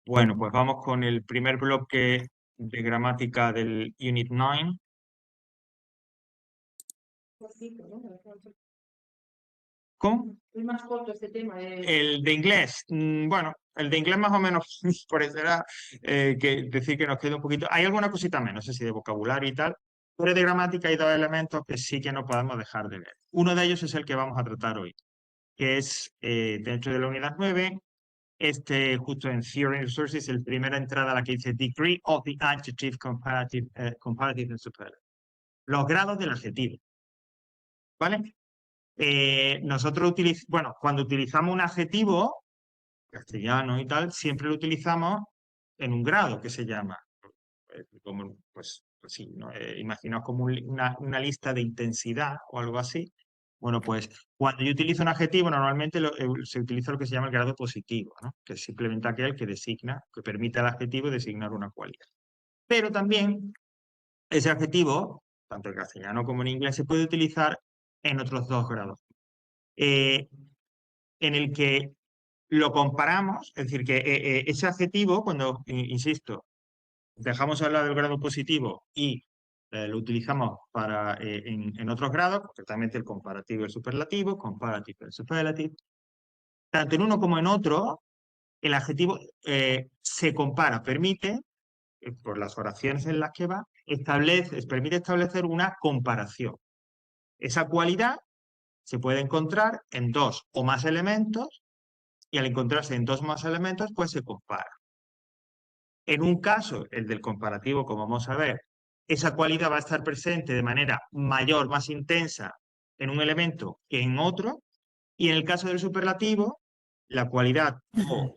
Bueno, pues vamos con el primer bloque de gramática del Unit 9. ¿Cómo? Es más corto este tema. El de inglés. Bueno, el de inglés más o menos, por eso era que decir que nos queda un poquito. Hay alguna cosita menos, no sé si de vocabulario y tal, pero de gramática hay dos elementos que sí que no podemos dejar de ver. Uno de ellos es el que vamos a tratar hoy, que es dentro de la unidad 9. Justo en Theory and Resources, la primera entrada a la que dice Degree of the Adjective Comparative, comparative and Superlative. Los grados del adjetivo, ¿vale? Nosotros bueno, cuando utilizamos un adjetivo, castellano y tal, siempre lo utilizamos en un grado que se llama, como, pues sí, ¿no? Imaginaos como una lista de intensidad o algo así. Bueno, pues cuando yo utilizo un adjetivo, normalmente se utiliza lo que se llama el grado positivo, ¿no? Que es simplemente aquel que designa, que permite al adjetivo designar una cualidad. Pero también ese adjetivo, tanto en castellano como en inglés, se puede utilizar en otros dos grados. En el que lo comparamos, es decir, que ese adjetivo, cuando, insisto, dejamos hablar del grado positivo y lo utilizamos en otros grados, concretamente el comparativo y el superlativo, comparative y el superlative, tanto en uno como en otro, el adjetivo se compara, permite, por las oraciones en las que va, permite establecer una comparación. Esa cualidad se puede encontrar en dos o más elementos y al encontrarse en dos o más elementos, pues se compara. En un caso, el del comparativo, como vamos a ver, esa cualidad va a estar presente de manera mayor, más intensa en un elemento que en otro, y en el caso del superlativo, la cualidad o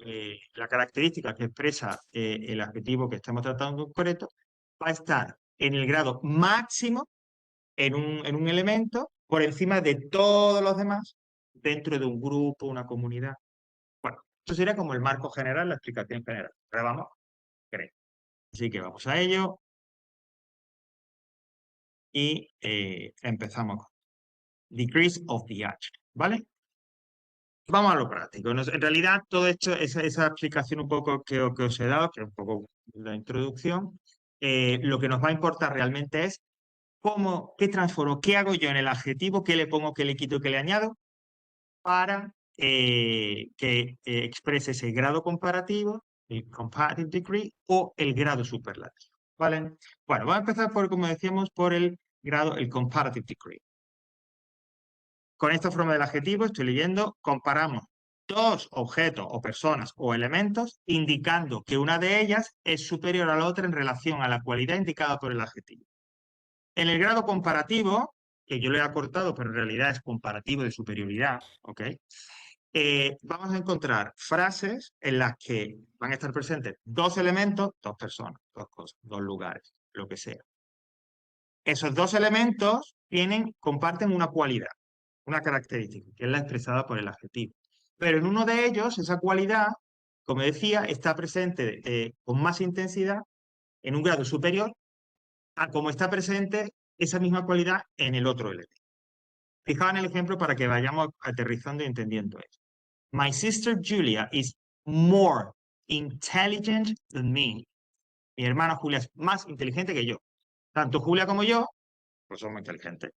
la característica que expresa el adjetivo que estamos tratando en concreto va a estar en el grado máximo en un elemento por encima de todos los demás dentro de un grupo, una comunidad. Bueno, esto sería como el marco general, la explicación general. Ahora vamos, creo. Así que vamos a ello y empezamos. Decrease of the adjective, ¿vale? Vamos a lo práctico. En realidad, todo esto, esa explicación un poco que os he dado, que es un poco la introducción, lo que nos va a importar realmente es qué transformo, qué hago yo en el adjetivo, qué le pongo, qué le quito, qué le añado, para que exprese ese grado comparativo, el comparative degree, o el grado superlativo, ¿vale? Bueno, vamos a empezar por, como decíamos, por el grado, el comparative degree. Con esta forma del adjetivo, estoy leyendo, comparamos dos objetos o personas o elementos, indicando que una de ellas es superior a la otra en relación a la cualidad indicada por el adjetivo. En el grado comparativo, que yo le he acortado, pero en realidad es comparativo de superioridad, ¿ok? Vamos a encontrar frases en las que van a estar presentes dos elementos, dos personas, dos cosas, dos lugares, lo que sea. Esos dos elementos comparten una cualidad, una característica, que es la expresada por el adjetivo. Pero en uno de ellos, esa cualidad, como decía, está presente con más intensidad, en un grado superior, a como está presente esa misma cualidad en el otro elemento. Fijaos en el ejemplo para que vayamos aterrizando y entendiendo esto. My sister Julia is more intelligent than me. Mi hermana Julia es más inteligente que yo. Tanto Julia como yo, pues somos inteligentes.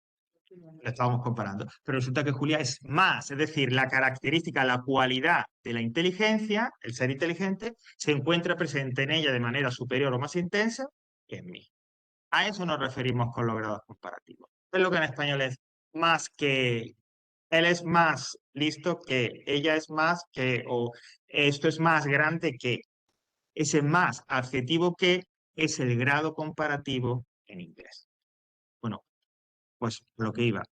La estábamos comparando. Pero resulta que Julia es más, es decir, la característica, la cualidad de la inteligencia, el ser inteligente, se encuentra presente en ella de manera superior o más intensa que en mí. A eso nos referimos con los grados comparativos. Es lo que en español es más que, él es más listo que, ella es más que, o esto es más grande que. Ese más adjetivo que es el grado comparativo en inglés. Bueno, pues lo que iba.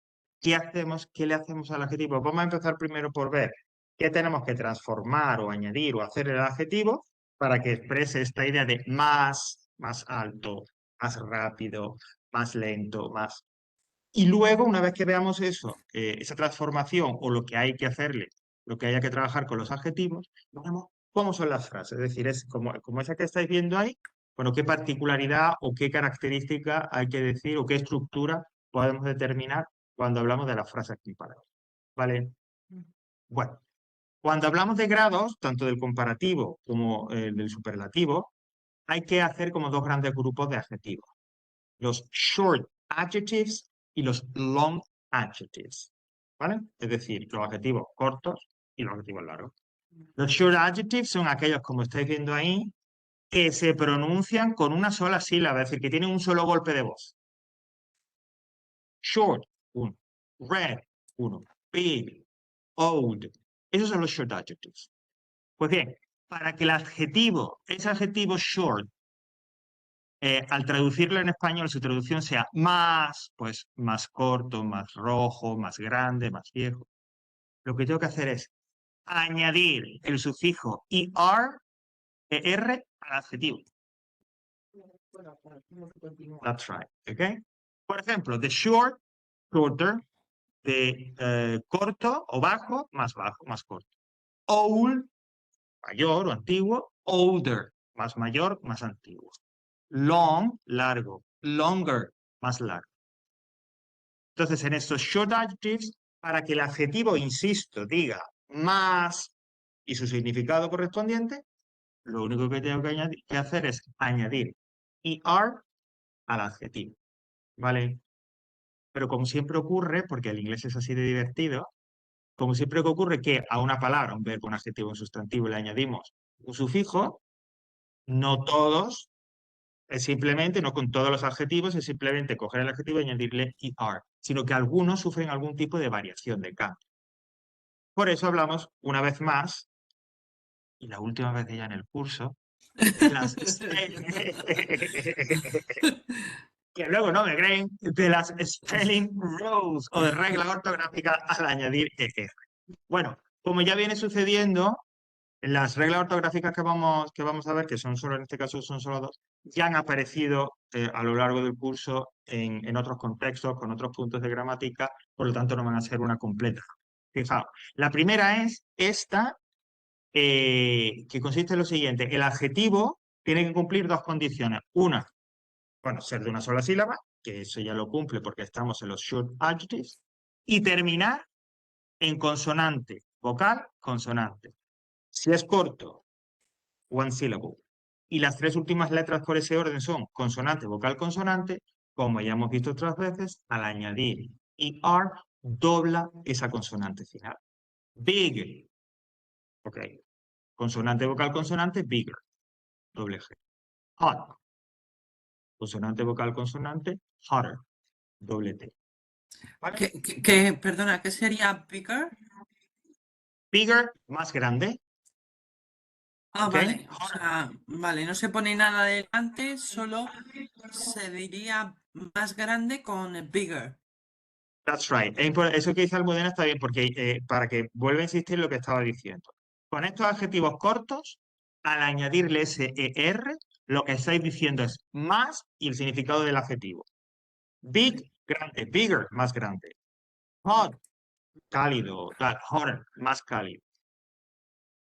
¿Qué hacemos? ¿Qué le hacemos al adjetivo? Vamos a empezar primero por ver qué tenemos que transformar o añadir o hacer el adjetivo para que exprese esta idea de más alto, más rápido, más lento, más. Y luego, una vez que veamos eso, esa transformación o lo que hay que hacerle, lo que haya que trabajar con los adjetivos, vemos cómo son las frases. Es decir, es como esa que estáis viendo ahí, bueno, qué particularidad o qué característica hay que decir o qué estructura podemos determinar cuando hablamos de las frases comparadas. ¿Vale? Bueno, Cuando hablamos de grados, tanto del comparativo como del superlativo, hay que hacer como dos grandes grupos de adjetivos. Los short adjectives y los long adjectives. ¿Vale? Es decir, los adjetivos cortos y los adjetivos largos. Los short adjectives son aquellos, como estáis viendo ahí, que se pronuncian con una sola sílaba, es decir, que tienen un solo golpe de voz. Short, uno. Red, uno. Big, old. Esos son los short adjectives. Pues bien, para que ese adjetivo short, al traducirlo en español, su traducción sea más, pues más corto, más rojo, más grande, más viejo, lo que tengo que hacer es añadir el sufijo er al adjetivo. That's right, ¿ok? Por ejemplo, the short, shorter, de corto o bajo, más corto. Old, mayor o antiguo. Older, más mayor, más antiguo. Long, largo. Longer, más largo. Entonces, en estos short adjectives, para que el adjetivo, insisto, diga más y su significado correspondiente, lo único que tengo que hacer es añadir er al adjetivo. ¿Vale? Pero como siempre ocurre, porque el inglés es así de divertido, como siempre que ocurre que a una palabra, un verbo, un adjetivo, un sustantivo, le añadimos un sufijo, no todos, es simplemente, no con todos los adjetivos, es simplemente coger el adjetivo y añadirle er, sino que algunos sufren algún tipo de variación de cambio. Por eso hablamos una vez más, y la última vez ya en el curso, de las que luego no me creen, de las spelling rules o de reglas ortográficas al añadir er. Bueno, como ya viene sucediendo, las reglas ortográficas que vamos a ver, que son solo, en este caso son solo dos, ya han aparecido a lo largo del curso en otros contextos, con otros puntos de gramática, por lo tanto no van a ser una completa. Fijaos, la primera es esta, que consiste en lo siguiente. El adjetivo tiene que cumplir dos condiciones. Una, bueno, ser de una sola sílaba, que eso ya lo cumple porque estamos en los short adjectives, y terminar en consonante, vocal, consonante. Si es corto, one syllable. Y las tres últimas letras por ese orden son consonante, vocal, consonante. Como ya hemos visto otras veces, al añadir er, dobla esa consonante final. Big. Ok. Consonante, vocal, consonante, bigger. Doble G. Hot. Consonante, vocal, consonante, hotter. Doble T. ¿Vale? Perdona, ¿qué sería bigger? Bigger, más grande. Ah, ¿Ok? vale. O sea, vale, no se pone nada delante, solo se diría más grande con bigger. That's right. Eso que dice Almudena está bien porque para que vuelva a insistir en lo que estaba diciendo. Con estos adjetivos cortos, al añadirle ese er, lo que estáis diciendo es más y el significado del adjetivo. Big, grande. Bigger, más grande. Hot, cálido. Hotter, más cálido.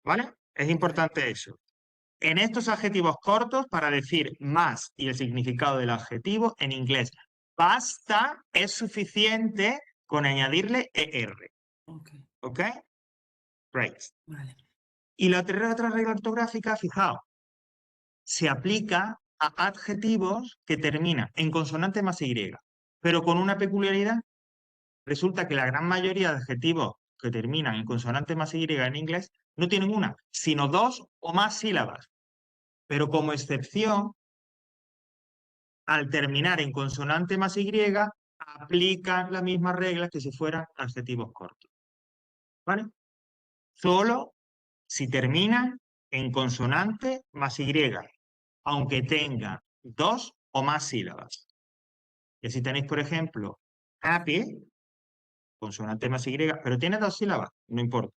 ¿Vale? Es importante eso. En estos adjetivos cortos, para decir más y el significado del adjetivo, en inglés, basta, es suficiente con añadirle er. Ok, ¿Ok? Great. vale. Y la otra regla ortográfica, fijaos, se aplica a adjetivos que terminan en consonante más Y, pero con una peculiaridad. Resulta que la gran mayoría de adjetivos que terminan en consonante más Y en inglés no tienen una, sino dos o más sílabas. Pero como excepción, al terminar en consonante más Y, aplican las mismas reglas que si fueran adjetivos cortos. ¿Vale? Solo si terminan en consonante más Y, aunque tenga dos o más sílabas. Y si tenéis, por ejemplo, happy, consonante más Y, pero tiene dos sílabas, no importa.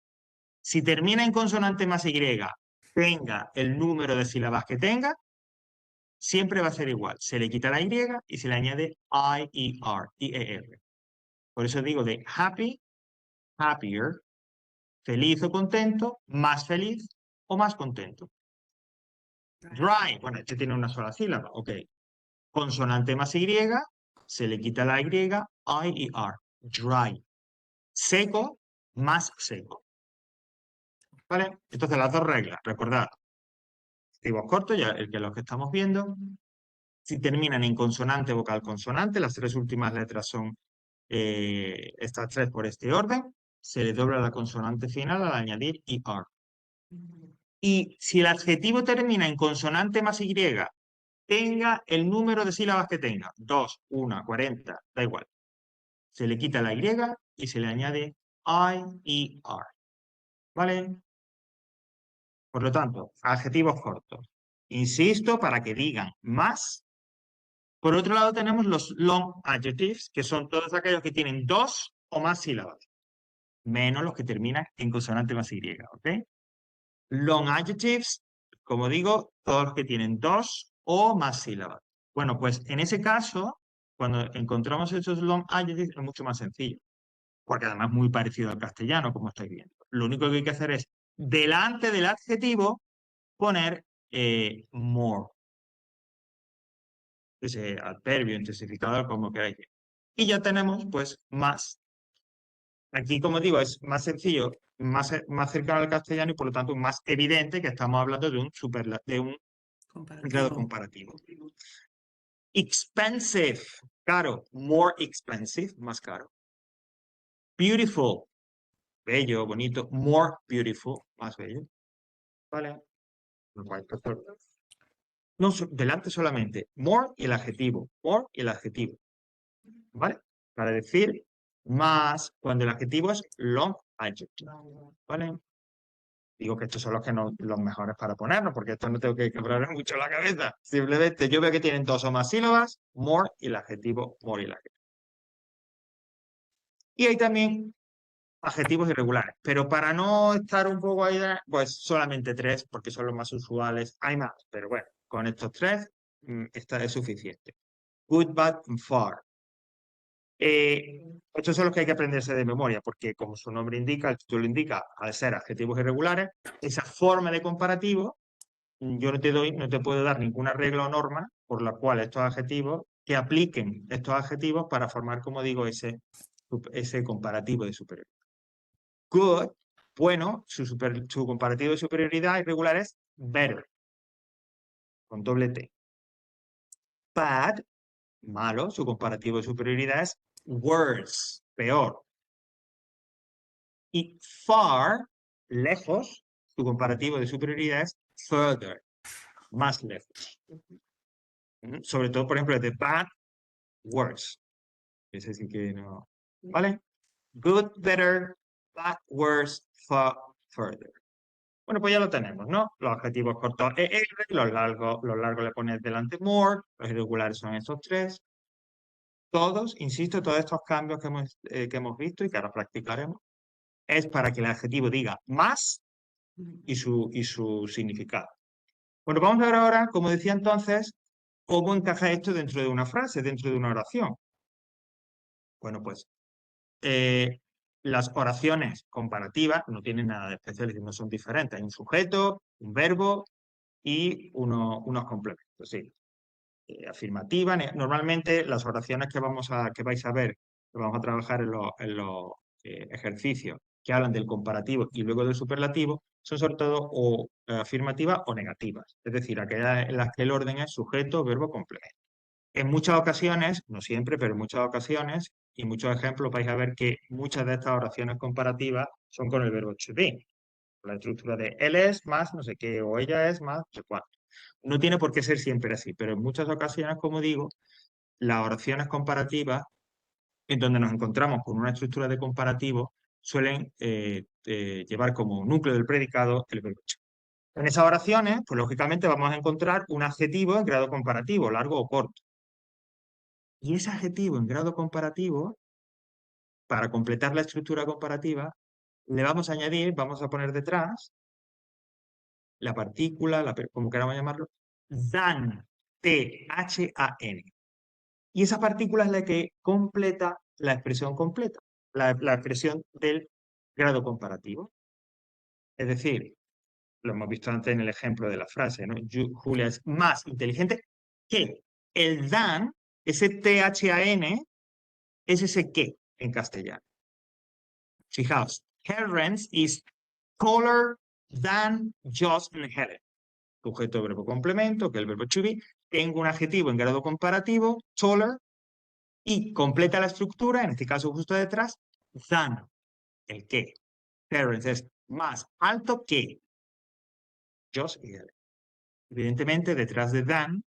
Si termina en consonante más Y, tenga el número de sílabas que tenga, siempre va a ser igual. Se le quita la Y y se le añade IER. Por eso digo de happy, happier, feliz o contento, más feliz o más contento. Dry, bueno, este tiene una sola sílaba, ok. Consonante más Y, se le quita la Y, IER, dry. Seco, más seco. ¿vale? Entonces, las dos reglas, recordad, adjetivos cortos, ya el que los que estamos viendo, si terminan en consonante, vocal, consonante, las tres últimas letras son estas tres por este orden, se le dobla la consonante final al añadir ER. Y si el adjetivo termina en consonante más Y, tenga el número de sílabas que tenga, 2, 1, 40, da igual. Se le quita la Y y se le añade IER. ¿Vale? Por lo tanto, adjetivos cortos. Insisto, para que digan más. Por otro lado, tenemos los long adjectives, que son todos aquellos que tienen dos o más sílabas, menos los que terminan en consonante más Y, ¿ok? Long adjectives, como digo, todos los que tienen dos o más sílabas. Bueno, pues en ese caso, cuando encontramos esos long adjectives, es mucho más sencillo, porque además es muy parecido al castellano, como estáis viendo. Lo único que hay que hacer es, delante del adjetivo, poner more. Ese adverbio, intensificador, como queráis. Y ya tenemos, pues, más. Aquí, como digo, es más sencillo, más cercano al castellano y por lo tanto más evidente que estamos hablando de un grado Comparativo. comparativo. Expensive, caro, more expensive, más caro. Beautiful, bello, bonito, more beautiful, más bello. ¿Vale? No, delante solamente, more y el adjetivo, more y el adjetivo. ¿Vale? Para decir más cuando el adjetivo es long adjective. ¿Vale? Digo que estos son los mejores para ponernos, porque esto no tengo que quebrar mucho la cabeza. Simplemente yo veo que tienen dos o más sílabas, more y el adjetivo, more y el adjetivo. Y hay también adjetivos irregulares, pero para no estar un poco ahí, pues solamente tres, porque son los más usuales. Hay más, pero bueno, con estos tres es suficiente. Good, bad, and far. Estos son los que hay que aprenderse de memoria, porque como su nombre indica, el título indica, al ser adjetivos irregulares, esa forma de comparativo, yo no te puedo dar ninguna regla o norma por la cual estos adjetivos, que apliquen estos adjetivos para formar, como digo, ese comparativo de superioridad. Good, bueno, su comparativo de superioridad irregular es better, con doble T. Bad, malo, su comparativo de superioridad es worse, peor. Y far, lejos, su comparativo de superioridad es further, más lejos. Sobre todo, por ejemplo, de bad, worse. Es decir, que no. ¿Vale? Good, better, bad, worse, far, further. Bueno, pues ya lo tenemos, ¿no? Los adjetivos cortos ER, los largos le pones delante more, los irregulares son estos tres. Todos, insisto, todos estos cambios que hemos visto y que ahora practicaremos, es para que el adjetivo diga más y su significado. Bueno, vamos a ver ahora, como decía entonces, cómo encaja esto dentro de una frase, dentro de una oración. Bueno, pues las oraciones comparativas no tienen nada de especial, no son diferentes. Hay un sujeto, un verbo y unos complementos, sí. Afirmativa. Normalmente las oraciones que vais a ver, que vamos a trabajar en los ejercicios que hablan del comparativo y luego del superlativo, son sobre todo o afirmativas o negativas. Es decir, aquellas en las que el orden es sujeto, verbo, complemento. En muchas ocasiones, no siempre, pero en muchas ocasiones, y muchos ejemplos, vais a ver que muchas de estas oraciones comparativas son con el verbo to be. La estructura de él es más no sé qué, o ella es más no sé cuánto. No tiene por qué ser siempre así, pero en muchas ocasiones, como digo, las oraciones comparativas, en donde nos encontramos con una estructura de comparativo, suelen llevar como núcleo del predicado el verbo to. En esas oraciones, pues lógicamente vamos a encontrar un adjetivo en grado comparativo, largo o corto. Y ese adjetivo en grado comparativo, para completar la estructura comparativa, le vamos a añadir, vamos a poner detrás la partícula, como queramos llamarlo, than, T-H-A-N. Y esa partícula es la que completa la expresión completa, la expresión del grado comparativo. Es decir, lo hemos visto antes en el ejemplo de la frase, ¿no? Julia es más inteligente que. El than, ese T-H-A-N, es ese que en castellano. Fijaos, Terence is taller than, just, and Helen. Sujeto, verbo, complemento, que es el verbo to be. Tengo un adjetivo en grado comparativo, taller, y completa la estructura, en este caso justo detrás, than, el que. Terence es más alto que Josh y Helen. Evidentemente, detrás de than,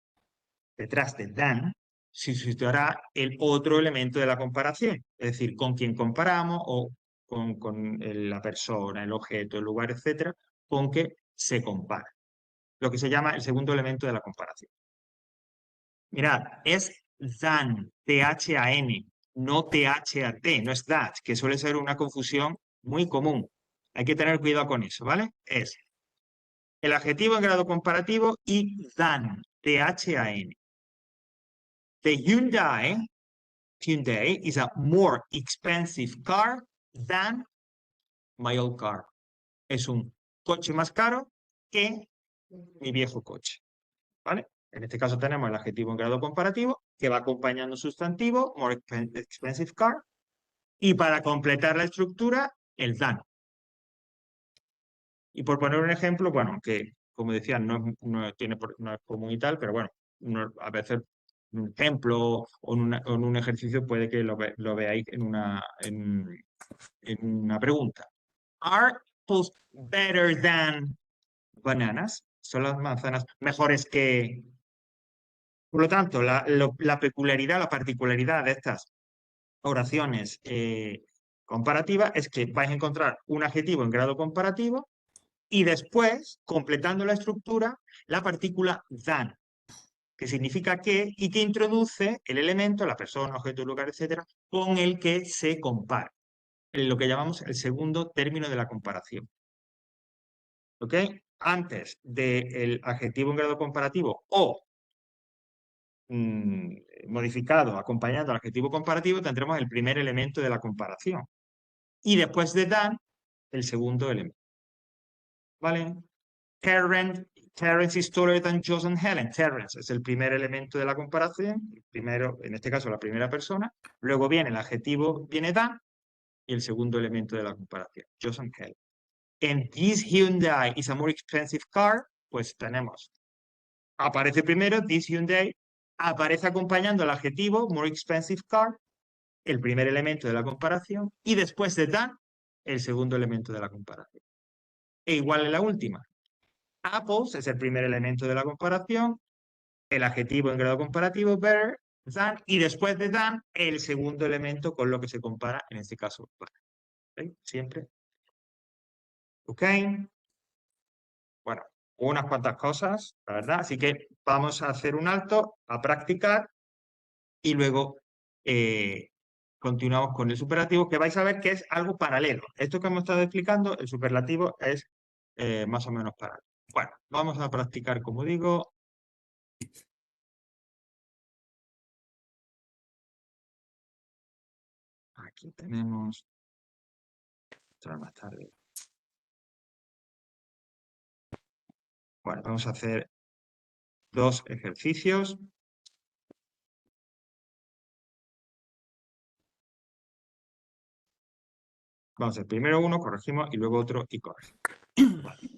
se situará el otro elemento de la comparación, es decir, con quién comparamos o con la persona, el objeto, el lugar, etcétera, con que se compara. Lo que se llama el segundo elemento de la comparación. Mirad, es than, T-H-A-N, no T-H-A-T, no es that, que suele ser una confusión muy común. Hay que tener cuidado con eso, ¿vale? Es el adjetivo en grado comparativo y than, T-H-A-N. The Hyundai is a more expensive car than my old car. Es un coche más caro que mi viejo coche, ¿vale? En este caso tenemos el adjetivo en grado comparativo que va acompañando un sustantivo, more expensive car, y para completar la estructura, el than. Y por poner un ejemplo, bueno, que como decía, no es común y tal, pero bueno, a veces un ejemplo o en un ejercicio puede que lo veáis en una pregunta. Are apples better than bananas? ¿Son las manzanas mejores que...? Por lo tanto, la peculiaridad, la particularidad de estas oraciones comparativas es que vais a encontrar un adjetivo en grado comparativo y después, completando la estructura, la partícula than, que significa que y que introduce el elemento, la persona, objeto, lugar, etcétera, con el que se compara. En lo que llamamos el segundo término de la comparación. ¿Ok? Antes del adjetivo en grado comparativo o modificado acompañando al adjetivo comparativo, tendremos el primer elemento de la comparación. Y después de than, el segundo elemento. ¿Vale? Terence is taller than Josh and Helen. Terence es el primer elemento de la comparación, primero, en este caso la primera persona. Luego viene el adjetivo, viene than, y el segundo elemento de la comparación, Josh and Helen. And this Hyundai is a more expensive car, pues tenemos, aparece primero this Hyundai, aparece acompañando el adjetivo more expensive car, el primer elemento de la comparación, y después de than, el segundo elemento de la comparación. E igual en la última. Apples es el primer elemento de la comparación, el adjetivo en grado comparativo, better than, y después de than, el segundo elemento con lo que se compara, en este caso, better. ¿Ok? Siempre. ¿Ok? Bueno, unas cuantas cosas, la verdad. Así que vamos a hacer un alto, a practicar, y luego continuamos con el superlativo, que vais a ver que es algo paralelo. Esto que hemos estado explicando, el superlativo es más o menos paralelo. Bueno, vamos a practicar, como digo. Aquí tenemos... más tarde. Bueno, vamos a hacer dos ejercicios. Vamos a hacer primero uno, corregimos, y luego otro y corregimos. Vale.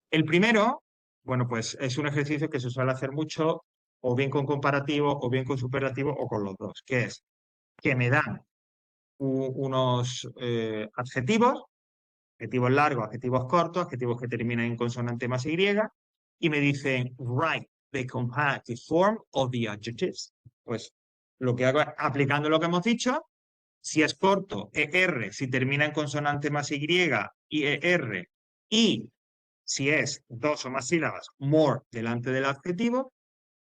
El primero, bueno, pues es un ejercicio que se suele hacer mucho, o bien con comparativo, o bien con superlativo, o con los dos, que es que me dan unos adjetivos largos, adjetivos cortos, adjetivos que terminan en consonante más Y, y me dicen, write the comparative form of the adjectives. Pues lo que hago es, aplicando lo que hemos dicho, si es corto, ER, si termina en consonante más Y, IER, y si es dos o más sílabas, more delante del adjetivo,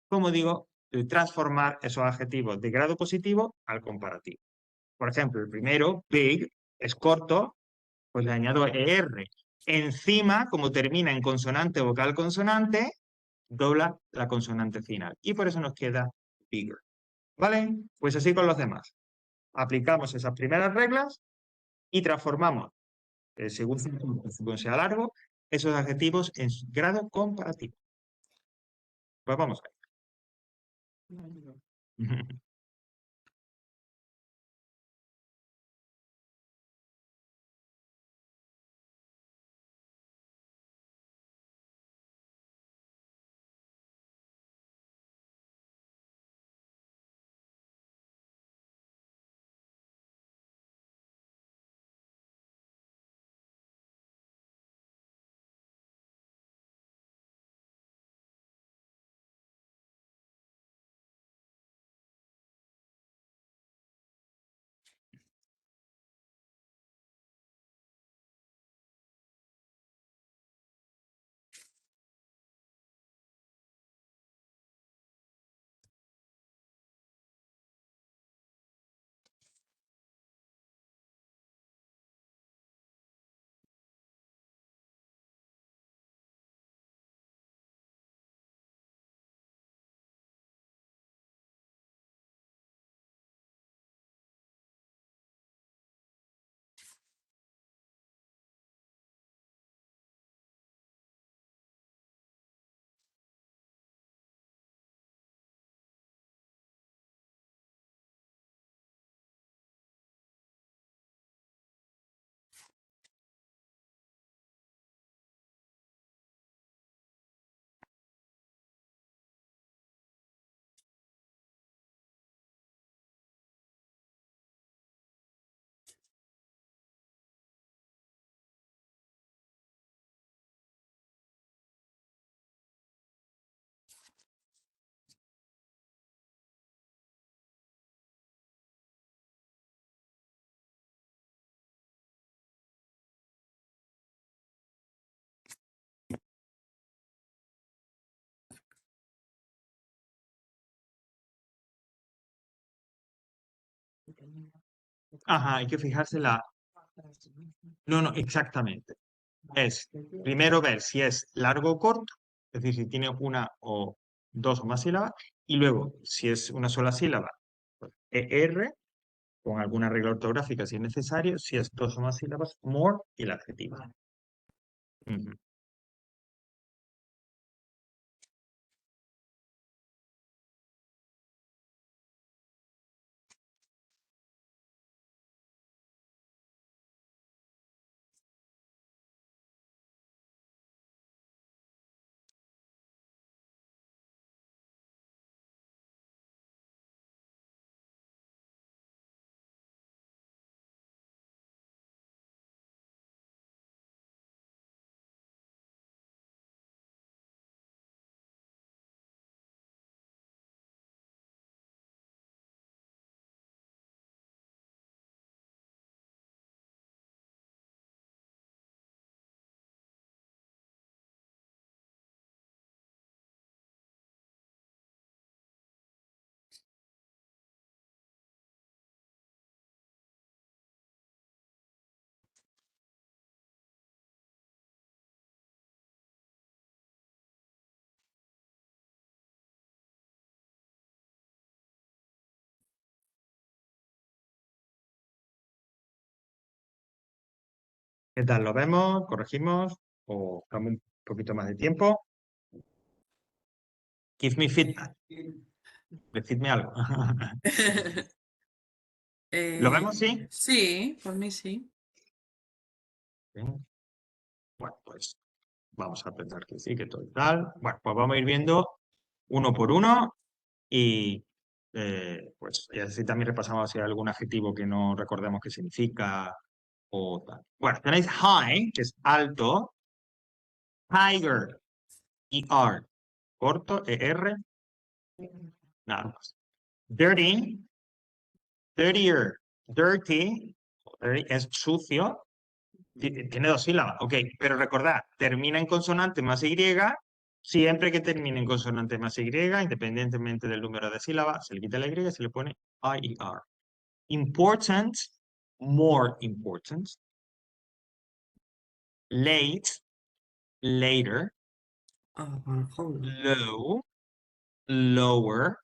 como digo, transformar esos adjetivos de grado positivo al comparativo. Por ejemplo, el primero, big, es corto, pues le añado ER. Encima, como termina en consonante vocal consonante, dobla la consonante final. Y por eso nos queda bigger. ¿Vale? Pues así con los demás. Aplicamos esas primeras reglas y transformamos, según sea largo, esos adjetivos en grado comparativo. Pues vamos a ver. Ajá, hay que fijarse la... No, no, exactamente. Es primero ver si es largo o corto, es decir, si tiene una o dos o más sílabas, y luego, si es una sola sílaba, pues, ER, con alguna regla ortográfica si es necesario, si es dos o más sílabas, more y el adjetivo. Ujú. ¿Qué tal? ¿Lo vemos? ¿Corregimos? ¿O damos un poquito más de tiempo? Give me feedback. Decidme algo. ¿Lo vemos? Sí. Sí, por mí sí. Bien. Bueno, pues vamos a pensar que sí, que todo y tal. Bueno, pues vamos a ir viendo uno por uno y pues y así también repasamos si hay algún adjetivo que no recordemos qué significa o tal. Bueno, tenéis high, que es alto, tiger, ER, corto, ER, nada más. Dirty, dirtier, dirty, es sucio, tiene dos sílabas, ok, pero recordad, termina en consonante más Y, siempre que termine en consonante más Y, independientemente del número de sílabas, se le quita la Y y se le pone IER. Important, more important. Late, later. Abajo. Low, lower.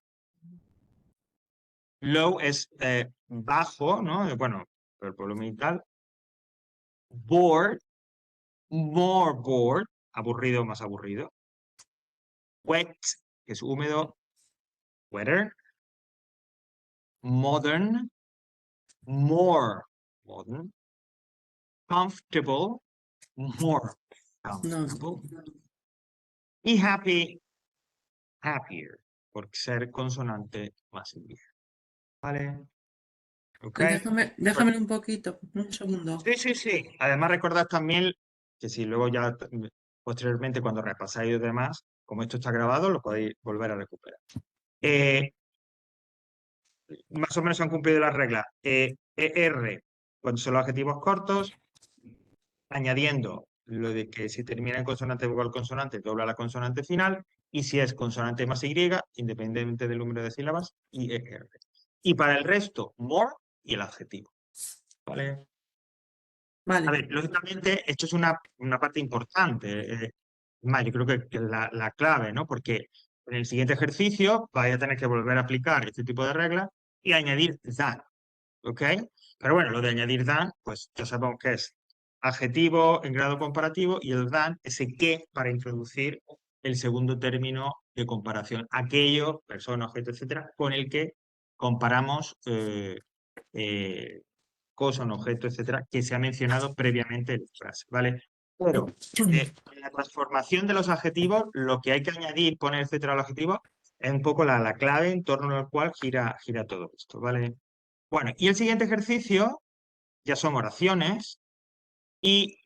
Low es bajo, ¿no? Bueno, el volumen y tal. Bored, more bored. Aburrido, más aburrido. Wet, que es húmedo. Wetter. Modern, more modern. Comfortable, more No. comfortable. Y happy, happier, por ser consonante más Y. ¿Vale? ¿Ok? Bueno, Déjame un poquito, un segundo. sí, sí, sí. Además, recordad también que si luego ya posteriormente, cuando repasáis los demás, como esto está grabado, lo podéis volver a recuperar. Eh, más o menos se han cumplido las reglas. ER, cuando son los adjetivos cortos, añadiendo lo de que si termina en consonante vocal consonante, dobla la consonante final, y si es consonante más Y, independientemente del número de sílabas, IER. Y para el resto, more y el adjetivo. ¿Vale? A Vale. ver, lógicamente, esto es una parte importante. Más, yo creo que la clave, ¿no? Porque en el siguiente ejercicio vais a tener que volver a aplicar este tipo de reglas y añadir that, ¿ok? Pero bueno, lo de añadir than, pues ya sabemos que es adjetivo en grado comparativo y el than, ese que para introducir el segundo término de comparación, aquello, persona, objeto, etcétera, con el que comparamos eh, cosa, un objeto, etcétera, que se ha mencionado previamente en la frase, ¿vale? Pero en la transformación de los adjetivos, lo que hay que añadir, poner etcétera al adjetivo, es un poco la clave en torno al cual gira todo esto, ¿vale? Bueno, y el siguiente ejercicio ya son oraciones y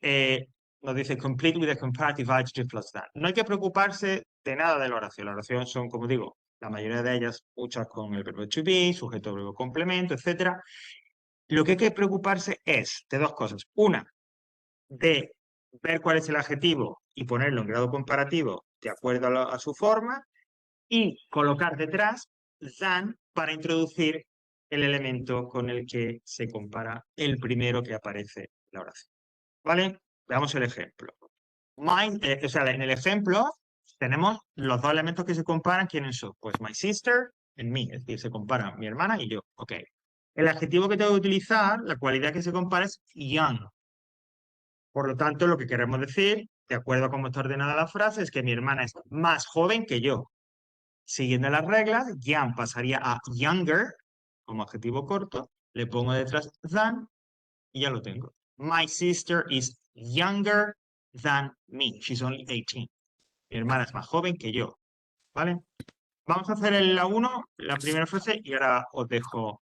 nos dice complete with the comparative adjective plus that. No hay que preocuparse de nada de la oración. La oración son, como digo, la mayoría de ellas muchas con el verbo to be, sujeto, verbo, complemento, etcétera. Lo que hay que preocuparse es de dos cosas. Una, de ver cuál es el adjetivo y ponerlo en grado comparativo de acuerdo a su forma y colocar detrás than para introducir el elemento con el que se compara el primero que aparece en la oración. ¿Vale? Veamos el ejemplo. O sea, en el ejemplo tenemos los dos elementos que se comparan. ¿Quiénes son? Pues my sister and me. Es decir, se comparan mi hermana y yo. Ok. El adjetivo que tengo que utilizar, la cualidad que se compara es young. Por lo tanto, lo que queremos decir, de acuerdo a cómo está ordenada la frase, es que mi hermana es más joven que yo. Siguiendo las reglas, young pasaría a younger, como adjetivo corto, le pongo detrás than y ya lo tengo. My sister is younger than me. She's only 18. Mi hermana es más joven que yo. ¿Vale? Vamos a hacer la 1, la primera frase, y ahora os dejo.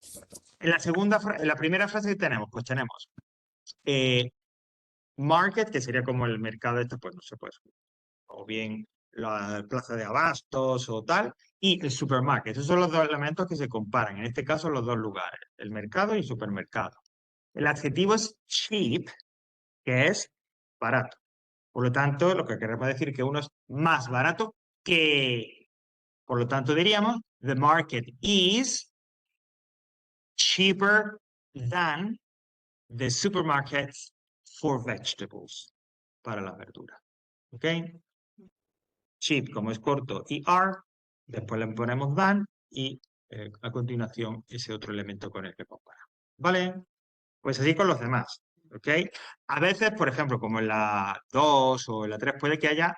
En la primera frase que tenemos, pues tenemos eh, market, que sería como el mercado este, pues no sé, pues, o bien la plaza de abastos o tal, y el supermarket. Esos son los dos elementos que se comparan, en este caso los dos lugares, el mercado y el supermercado. El adjetivo es cheap, que es barato. Por lo tanto, lo que queremos decir es que uno es más barato que, por lo tanto, diríamos, the market is cheaper than the supermarkets for vegetables, para la verdura. ¿Ok? Cheap, como es corto, y are, después le ponemos than y a continuación ese otro elemento con el que comparamos. ¿Vale? Pues así con los demás. ¿Ok? A veces, por ejemplo, como en la 2 o en la 3, puede que haya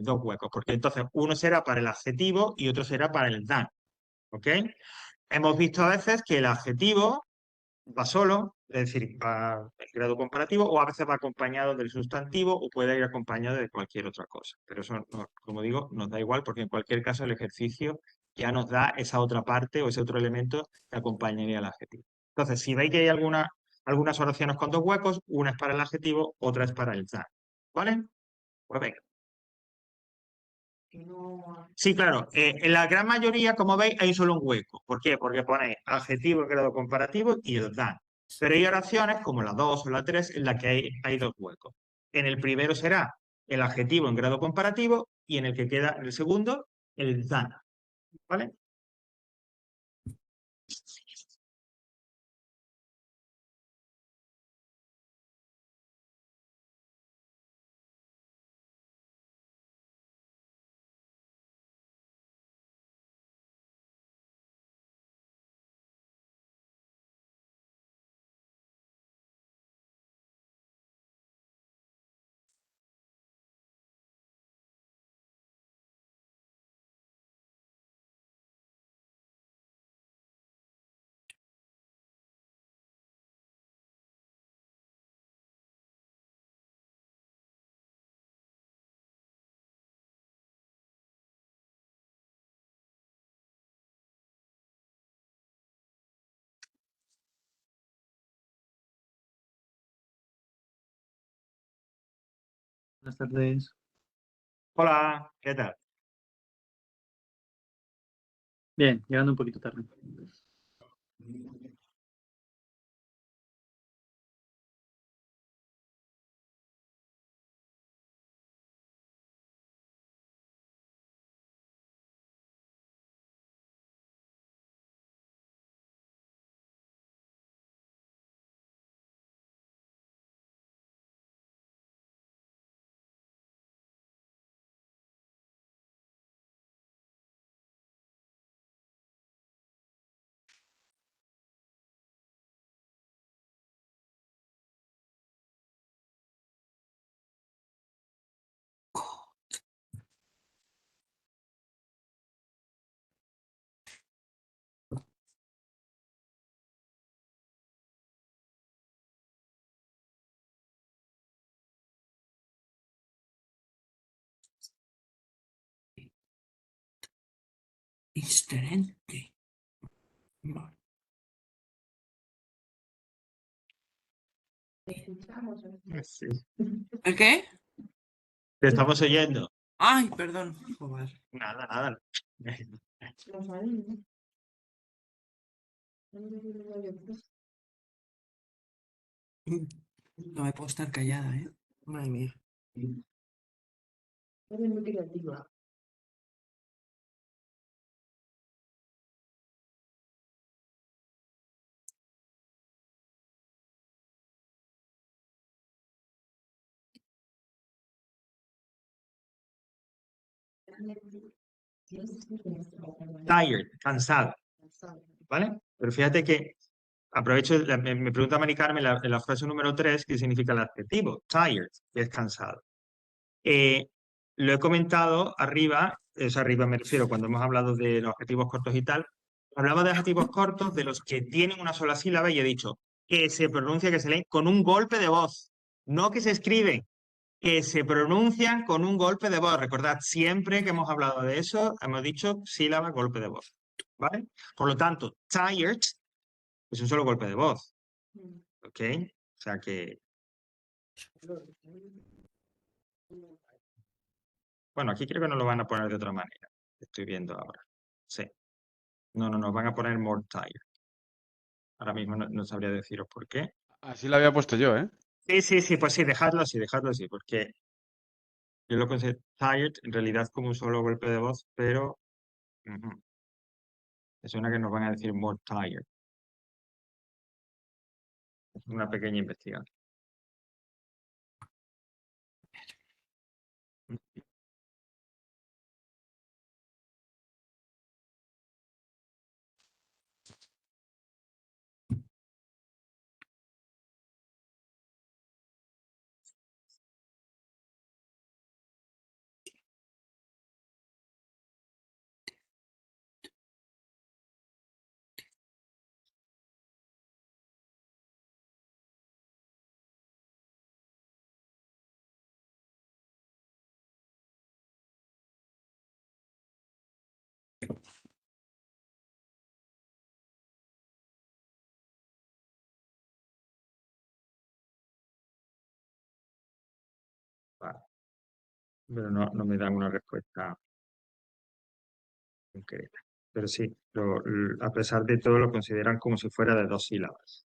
dos huecos, porque entonces uno será para el adjetivo y otro será para el than. ¿Ok? Hemos visto a veces que el adjetivo va solo, es decir, va en grado comparativo, o a veces va acompañado del sustantivo o puede ir acompañado de cualquier otra cosa. Pero eso, como digo, nos da igual porque en cualquier caso el ejercicio ya nos da esa otra parte o ese otro elemento que acompañaría al adjetivo. Entonces, si veis que hay algunas oraciones con dos huecos, una es para el adjetivo, otra es para el than. ¿Vale? Pues venga. Sí, claro. En la gran mayoría, como veis, hay solo un hueco. ¿Por qué? Porque pone adjetivo en grado comparativo y el than. Pero hay oraciones, como la 2 o la 3, en la que hay dos huecos. En el primero será el adjetivo en grado comparativo y en el que queda en el segundo, el than. ¿Vale? Buenas tardes. Hola, ¿qué tal? Bien, llegando un poquito tarde. Excelente. Vale. Sí. ¿El qué? Te estamos oyendo. Ay, perdón. Joder. Nada, nada. No me puedo estar callada, ¿eh? Madre mía. Eres muy creativa. Tired, cansado, ¿vale? Pero fíjate que aprovecho, me pregunta Mari Carmen en la frase número 3, ¿qué significa el adjetivo? Tired, que es cansado. Lo he comentado arriba, arriba me refiero cuando hemos hablado de los adjetivos cortos y tal, hablaba de adjetivos cortos de los que tienen una sola sílaba y he dicho que se pronuncia, que se lee con un golpe de voz, no que se escriben, que se pronuncian con un golpe de voz. Recordad, siempre que hemos hablado de eso, hemos dicho sílaba, golpe de voz, ¿vale? Por lo tanto, tired es un solo golpe de voz, ¿ok? O sea que... Bueno, aquí creo que no lo van a poner de otra manera. Estoy viendo ahora. Sí. No, nos van a poner more tired. Ahora mismo no sabría deciros por qué. Así lo había puesto yo, ¿eh? Sí, pues sí, dejadlo así, porque yo lo considero tired, en realidad es como un solo golpe de voz, pero me suena que nos van a decir more tired. Es una pequeña investigación. Vale. Pero no me dan una respuesta concreta. Pero sí, a pesar de todo lo consideran como si fuera de 2 sílabas.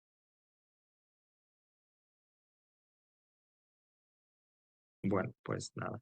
Bueno, pues nada.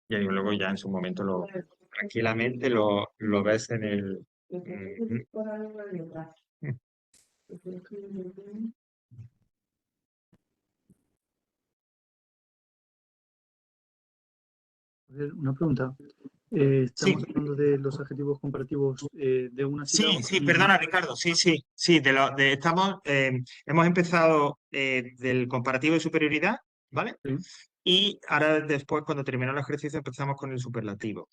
Y luego ya en su momento tranquilamente lo ves en el... A ver, una pregunta. Estamos hablando de los adjetivos comparativos de una sílaba. Sí, perdona, Ricardo. Sí. Hemos empezado del comparativo de superioridad, ¿vale? Sí. Y ahora después, cuando termina el ejercicio, empezamos con el superlativo.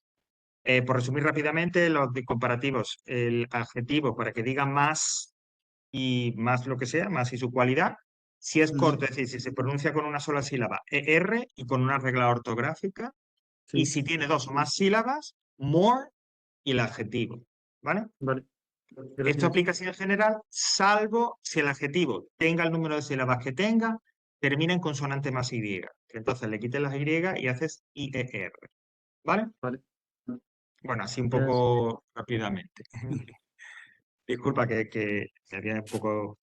Por resumir rápidamente, los de comparativos, el adjetivo para que diga más y más lo que sea, más y su cualidad, si es corto, es decir, si se pronuncia con una sola sílaba, ER y con una regla ortográfica, y si tiene 2 o más sílabas, more y el adjetivo, ¿vale? Vale. Esto aplica así en general, salvo si el adjetivo tenga el número de sílabas que tenga, termina en consonante más Y. Entonces le quites las Y y haces IER. ¿Vale? Vale. Bueno, así un poco rápidamente. Disculpa que me había un poco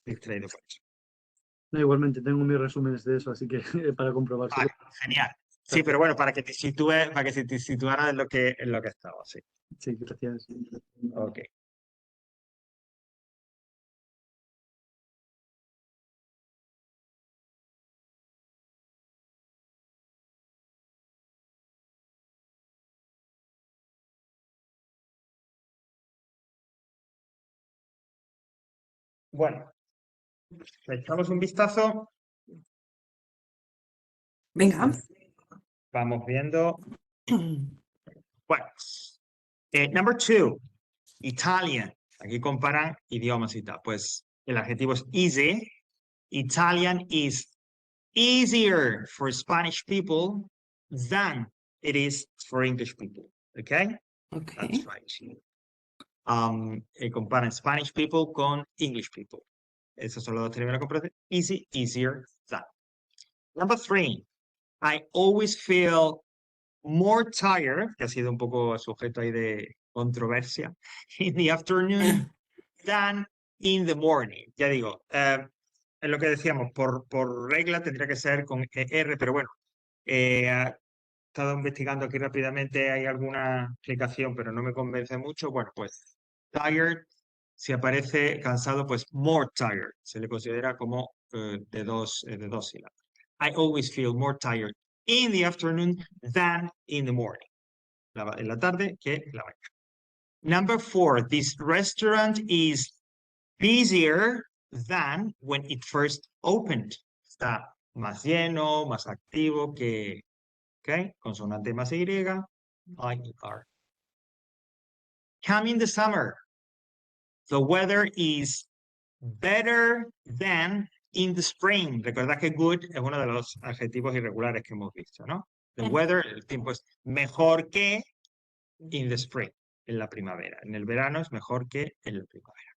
distraído por eso. No, igualmente, tengo mis resúmenes de eso, así que para comprobar. Vale, genial. Sí, pero bueno, para que te sitúes, para que se te situara en lo que estaba, sí. Sí, gracias. Ok. Bueno, le echamos un vistazo. Venga. Vamos viendo. Bueno, number 2, Italian. Aquí comparan idiomas y tal. Pues el adjetivo es easy. Italian is easier for Spanish people than it is for English people. Okay? Ok. That's right. comparan Spanish people con English people. Esos son los dos términos de comparación. Easy, easier, than. Number 3, I always feel more tired, que ha sido un poco sujeto ahí de controversia, in the afternoon than in the morning. Ya digo, es lo que decíamos, por regla tendría que ser con R, pero bueno, he estado investigando aquí rápidamente, hay alguna explicación, pero no me convence mucho. Bueno, pues tired, si aparece cansado, pues more tired, se le considera como de dos sílabas. I always feel more tired in the afternoon than in the morning. En la tarde que en la mañana. Number 4, this restaurant is busier than when it first opened. Está más lleno, más activo que, ¿ok? Consonante más Y, I-E-R. Coming the summer, the weather is better than in the spring. Recordad que good es uno de los adjetivos irregulares que hemos visto, ¿no? The weather, el tiempo es mejor que in the spring, en la primavera. En el verano es mejor que en la primavera.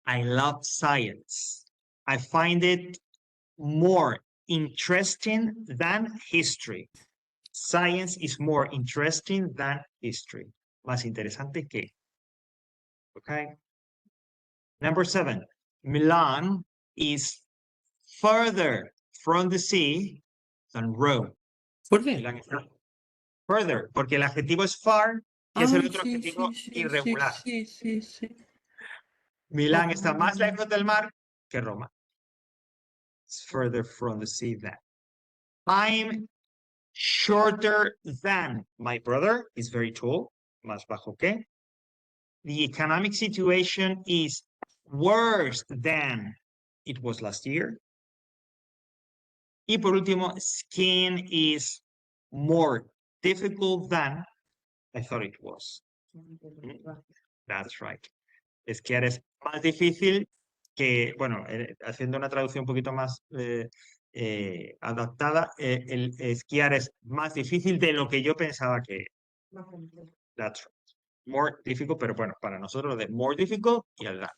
I love science. I find it more interesting than history. Science is more interesting than history. Más interesante que. Okay. Number 7, Milan is further from the sea than Rome. ¿Por qué? Milán está further, porque el adjetivo es far, que es el otro adjetivo irregular. Sí. Milán está más lejos del mar que Roma. It's further from the sea than. I'm shorter than my brother. Is very tall. Más bajo que. The economic situation is worse than it was last year. Y por último, skiing is more difficult than I thought it was. That's right. Esquiar es más difícil que, bueno, haciendo una traducción un poquito más adaptada, el esquiar es más difícil de lo que yo pensaba que era. That's right. More difficult, pero bueno, para nosotros lo de more difficult y el than.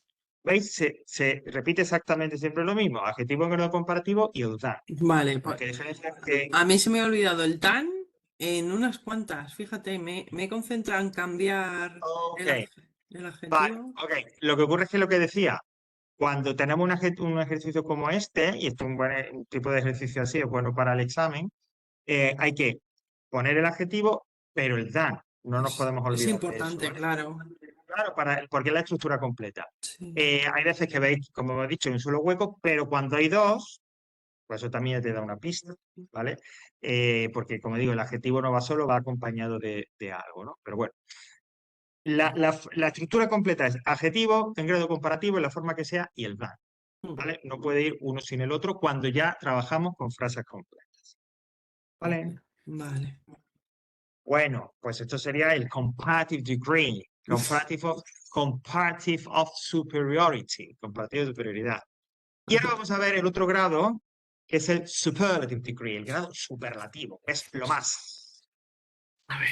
¿Veis? Se repite exactamente siempre lo mismo. Adjetivo en grado comparativo y el than. Vale, pues Porque diferencia es que a mí se me ha olvidado el tan en unas cuantas. Fíjate, me he concentrado en cambiar Ok. el Vale, adjetivo. ok. Lo que ocurre es que lo que decía, cuando tenemos un ejercicio como este, y esto es un tipo de ejercicio así, es bueno para el examen, hay que poner el adjetivo, pero el than. No nos podemos Es olvidar de eso, importante, ¿vale? claro. Claro, porque es la estructura completa. Sí. Hay veces que veis, como hemos dicho, un solo hueco, pero cuando hay dos, pues eso también te da una pista, ¿vale? Porque, como digo, el adjetivo no va solo, va acompañado de algo, ¿no? Pero bueno. La estructura completa es adjetivo, en grado comparativo, en la forma que sea, y el than, ¿vale? No puede ir uno sin el otro cuando ya trabajamos con frases completas. ¿Vale? Vale. Bueno, pues esto sería el comparative degree, comparative of superiority, comparativo de superioridad. Y ahora vamos a ver el otro grado, que es el superlative degree, el grado superlativo, es lo más.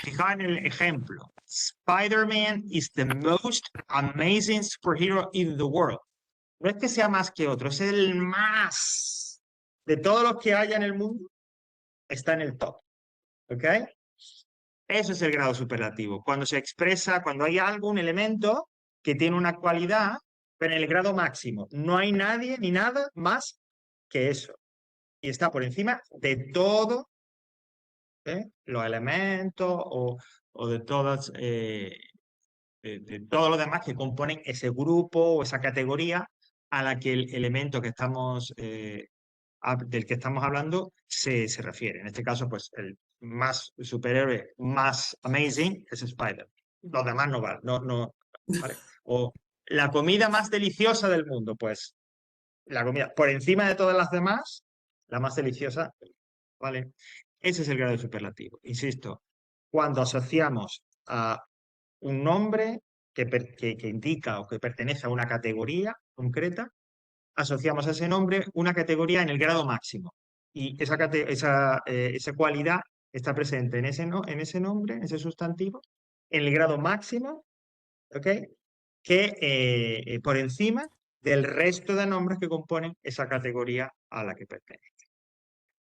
Fijaos en el ejemplo. Spider-Man is the most amazing superhero in the world. No es que sea más que otro, es el más. De todos los que haya en el mundo, está en el top. ¿Ok? Eso es el grado superlativo. Cuando se expresa, cuando hay algún elemento que tiene una cualidad, pero en el grado máximo. No hay nadie ni nada más que eso. Y está por encima de todo los elementos o de todas de todo lo demás que componen ese grupo o esa categoría a la que el elemento que estamos del que estamos hablando se refiere. En este caso, pues el más superhéroe, más amazing es Spider. Los demás no valen, ¿vale? O la comida más deliciosa del mundo, pues la comida por encima de todas las demás, la más deliciosa, ¿vale? Ese es el grado superlativo. Insisto, cuando asociamos a un nombre que indica o que pertenece a una categoría concreta, asociamos a ese nombre una categoría en el grado máximo. Y esa cualidad está presente en ese nombre, en ese sustantivo, en el grado máximo ¿ok? Que por encima del resto de nombres que componen esa categoría a la que pertenece.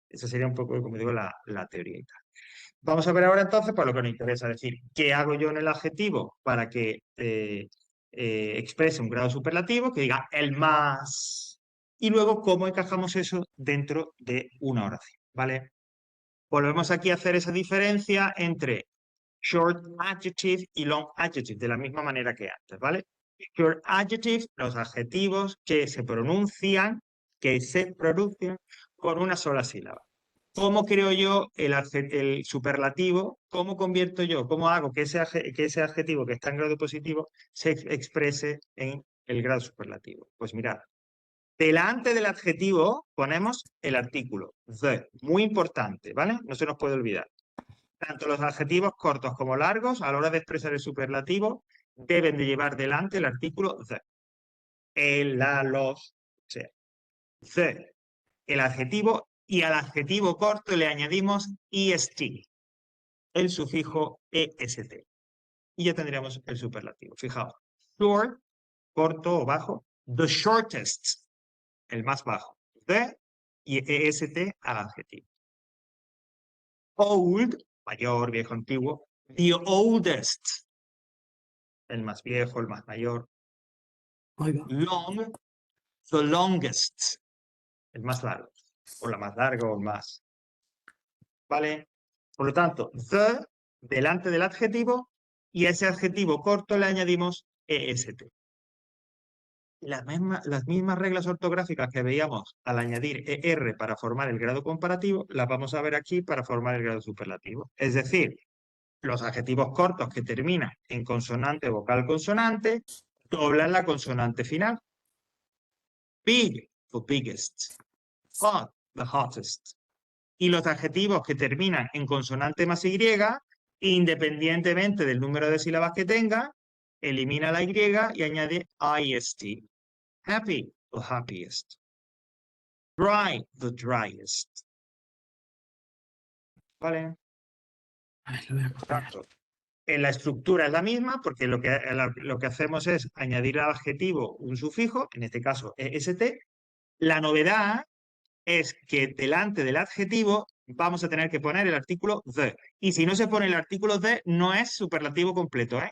Esa sería un poco, como digo, la teoría y tal. Vamos a ver ahora entonces, por lo que nos interesa decir, ¿qué hago yo en el adjetivo para que exprese un grado superlativo, que diga el más, y luego cómo encajamos eso dentro de una oración, ¿vale? Volvemos aquí a hacer esa diferencia entre short adjective y long adjective, de la misma manera que antes, ¿vale? Short adjective, los adjetivos que se pronuncian con una sola sílaba. ¿Cómo creo yo el superlativo? ¿Cómo convierto yo? ¿Cómo hago que ese adjetivo que está en grado positivo se exprese en el grado superlativo? Pues mirad, delante del adjetivo ponemos el artículo the, muy importante, ¿vale? No se nos puede olvidar. Tanto los adjetivos cortos como largos, a la hora de expresar el superlativo, deben de llevar delante el artículo the. El, la, los, o sea, the, el adjetivo, y al adjetivo corto le añadimos est, el sufijo est. Y ya tendríamos el superlativo. Fijaos, short, corto o bajo, the shortest, el más bajo, the y est al adjetivo. Old, mayor, viejo, antiguo, the oldest, el más viejo, el más mayor. Long, the longest, el más largo, o la más larga o el más. ¿Vale? Por lo tanto, the delante del adjetivo y a ese adjetivo corto le añadimos est. Las mismas reglas ortográficas que veíamos al añadir er para formar el grado comparativo, las vamos a ver aquí para formar el grado superlativo. Es decir, los adjetivos cortos que terminan en consonante, vocal, consonante, doblan la consonante final. Big, the biggest. Hot, the hottest. Y los adjetivos que terminan en consonante más Y, independientemente del número de sílabas que tenga, elimina la Y y añade ist. Happy, the happiest. Dry, the driest. ¿Vale? Exacto. En la estructura es la misma porque lo que hacemos es añadir al adjetivo un sufijo, en este caso est. La novedad es que delante del adjetivo vamos a tener que poner el artículo the. Y si no se pone el artículo the, no es superlativo completo, ¿eh?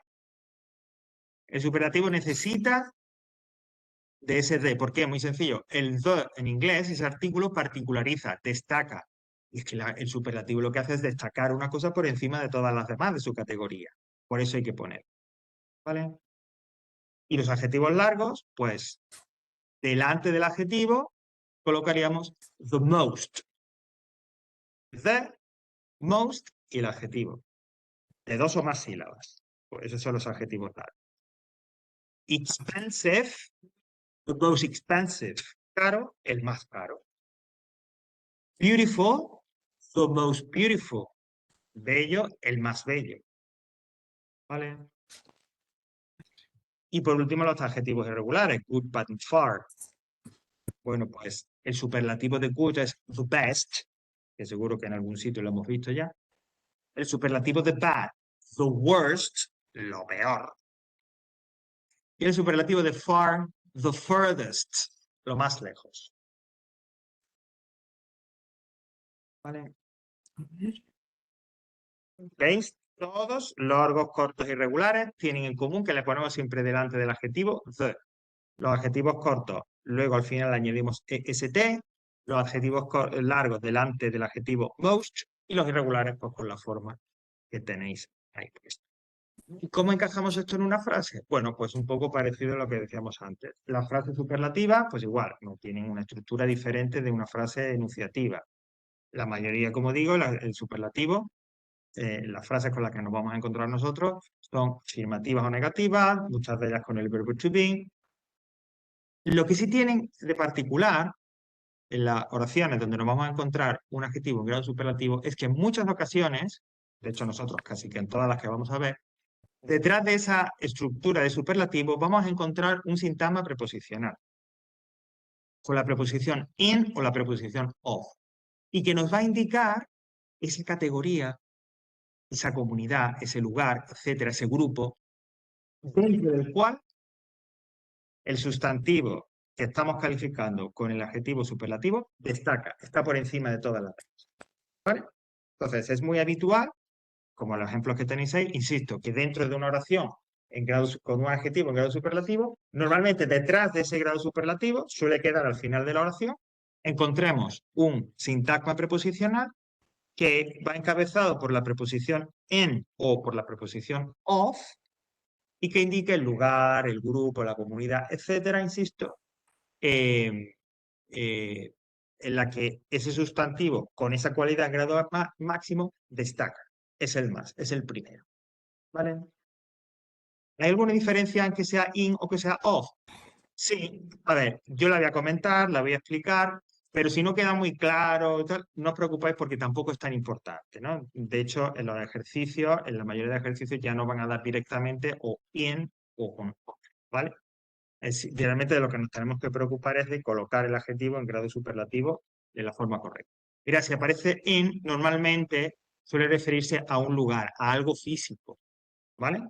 El superlativo necesita de ese the. ¿Por qué? Muy sencillo. El the en inglés, ese artículo particulariza, destaca. Y es que el superlativo lo que hace es destacar una cosa por encima de todas las demás de su categoría. Por eso hay que poner. ¿Vale? Y los adjetivos largos, pues, delante del adjetivo colocaríamos the most. The, most y el adjetivo. De 2 o más sílabas. Pues esos son los adjetivos largos. Expensive, the most expensive. Caro, el más caro. Beautiful, the most beautiful. Bello, el más bello. ¿Vale? Y por último, los adjetivos irregulares. Good, bad, and far. Bueno, pues el superlativo de good es the best, que seguro que en algún sitio lo hemos visto ya. El superlativo de bad, the worst, lo peor. Y el superlativo de far, the furthest, lo más lejos. ¿Vale? ¿Veis? Todos, largos, cortos y regulares, tienen en común que le ponemos siempre delante del adjetivo the. Los adjetivos cortos, luego al final añadimos est, los adjetivos largos delante del adjetivo most y los irregulares pues con la forma que tenéis ahí puesta. ¿Y cómo encajamos esto en una frase? Bueno, pues un poco parecido a lo que decíamos antes. Las frases superlativas, pues igual, no tienen una estructura diferente de una frase enunciativa. La mayoría, como digo, el superlativo, las frases con las que nos vamos a encontrar nosotros son afirmativas o negativas, muchas de ellas con el verbo to be. Lo que sí tienen de particular en las oraciones donde nos vamos a encontrar un adjetivo en grado superlativo es que en muchas ocasiones, de hecho nosotros casi que en todas las que vamos a ver, detrás de esa estructura de superlativo vamos a encontrar un sintagma preposicional con la preposición in o la preposición of y que nos va a indicar esa categoría, esa comunidad, ese lugar, etcétera, ese grupo dentro del cual el sustantivo que estamos calificando con el adjetivo superlativo destaca, está por encima de todas las demás. ¿Vale? Entonces, es muy habitual, como los ejemplos que tenéis ahí, insisto, que dentro de una oración con un adjetivo en grado superlativo, normalmente detrás de ese grado superlativo suele quedar al final de la oración, encontremos un sintagma preposicional que va encabezado por la preposición en o por la preposición of y que indique el lugar, el grupo, la comunidad, etcétera, insisto, en la que ese sustantivo con esa cualidad en grado máximo destaca. Es el más, es el primero. ¿Vale? ¿Hay alguna diferencia en que sea in o que sea of? Sí, a ver, yo la voy a comentar, la voy a explicar, pero si no queda muy claro, y tal, no os preocupéis porque tampoco es tan importante, ¿no? De hecho, en los ejercicios, en la mayoría de ejercicios ya no van a dar directamente o in o con of, ¿vale? Realmente de lo que nos tenemos que preocupar es de colocar el adjetivo en grado superlativo de la forma correcta. Mira, si aparece in, normalmente suele referirse a un lugar, a algo físico, ¿vale?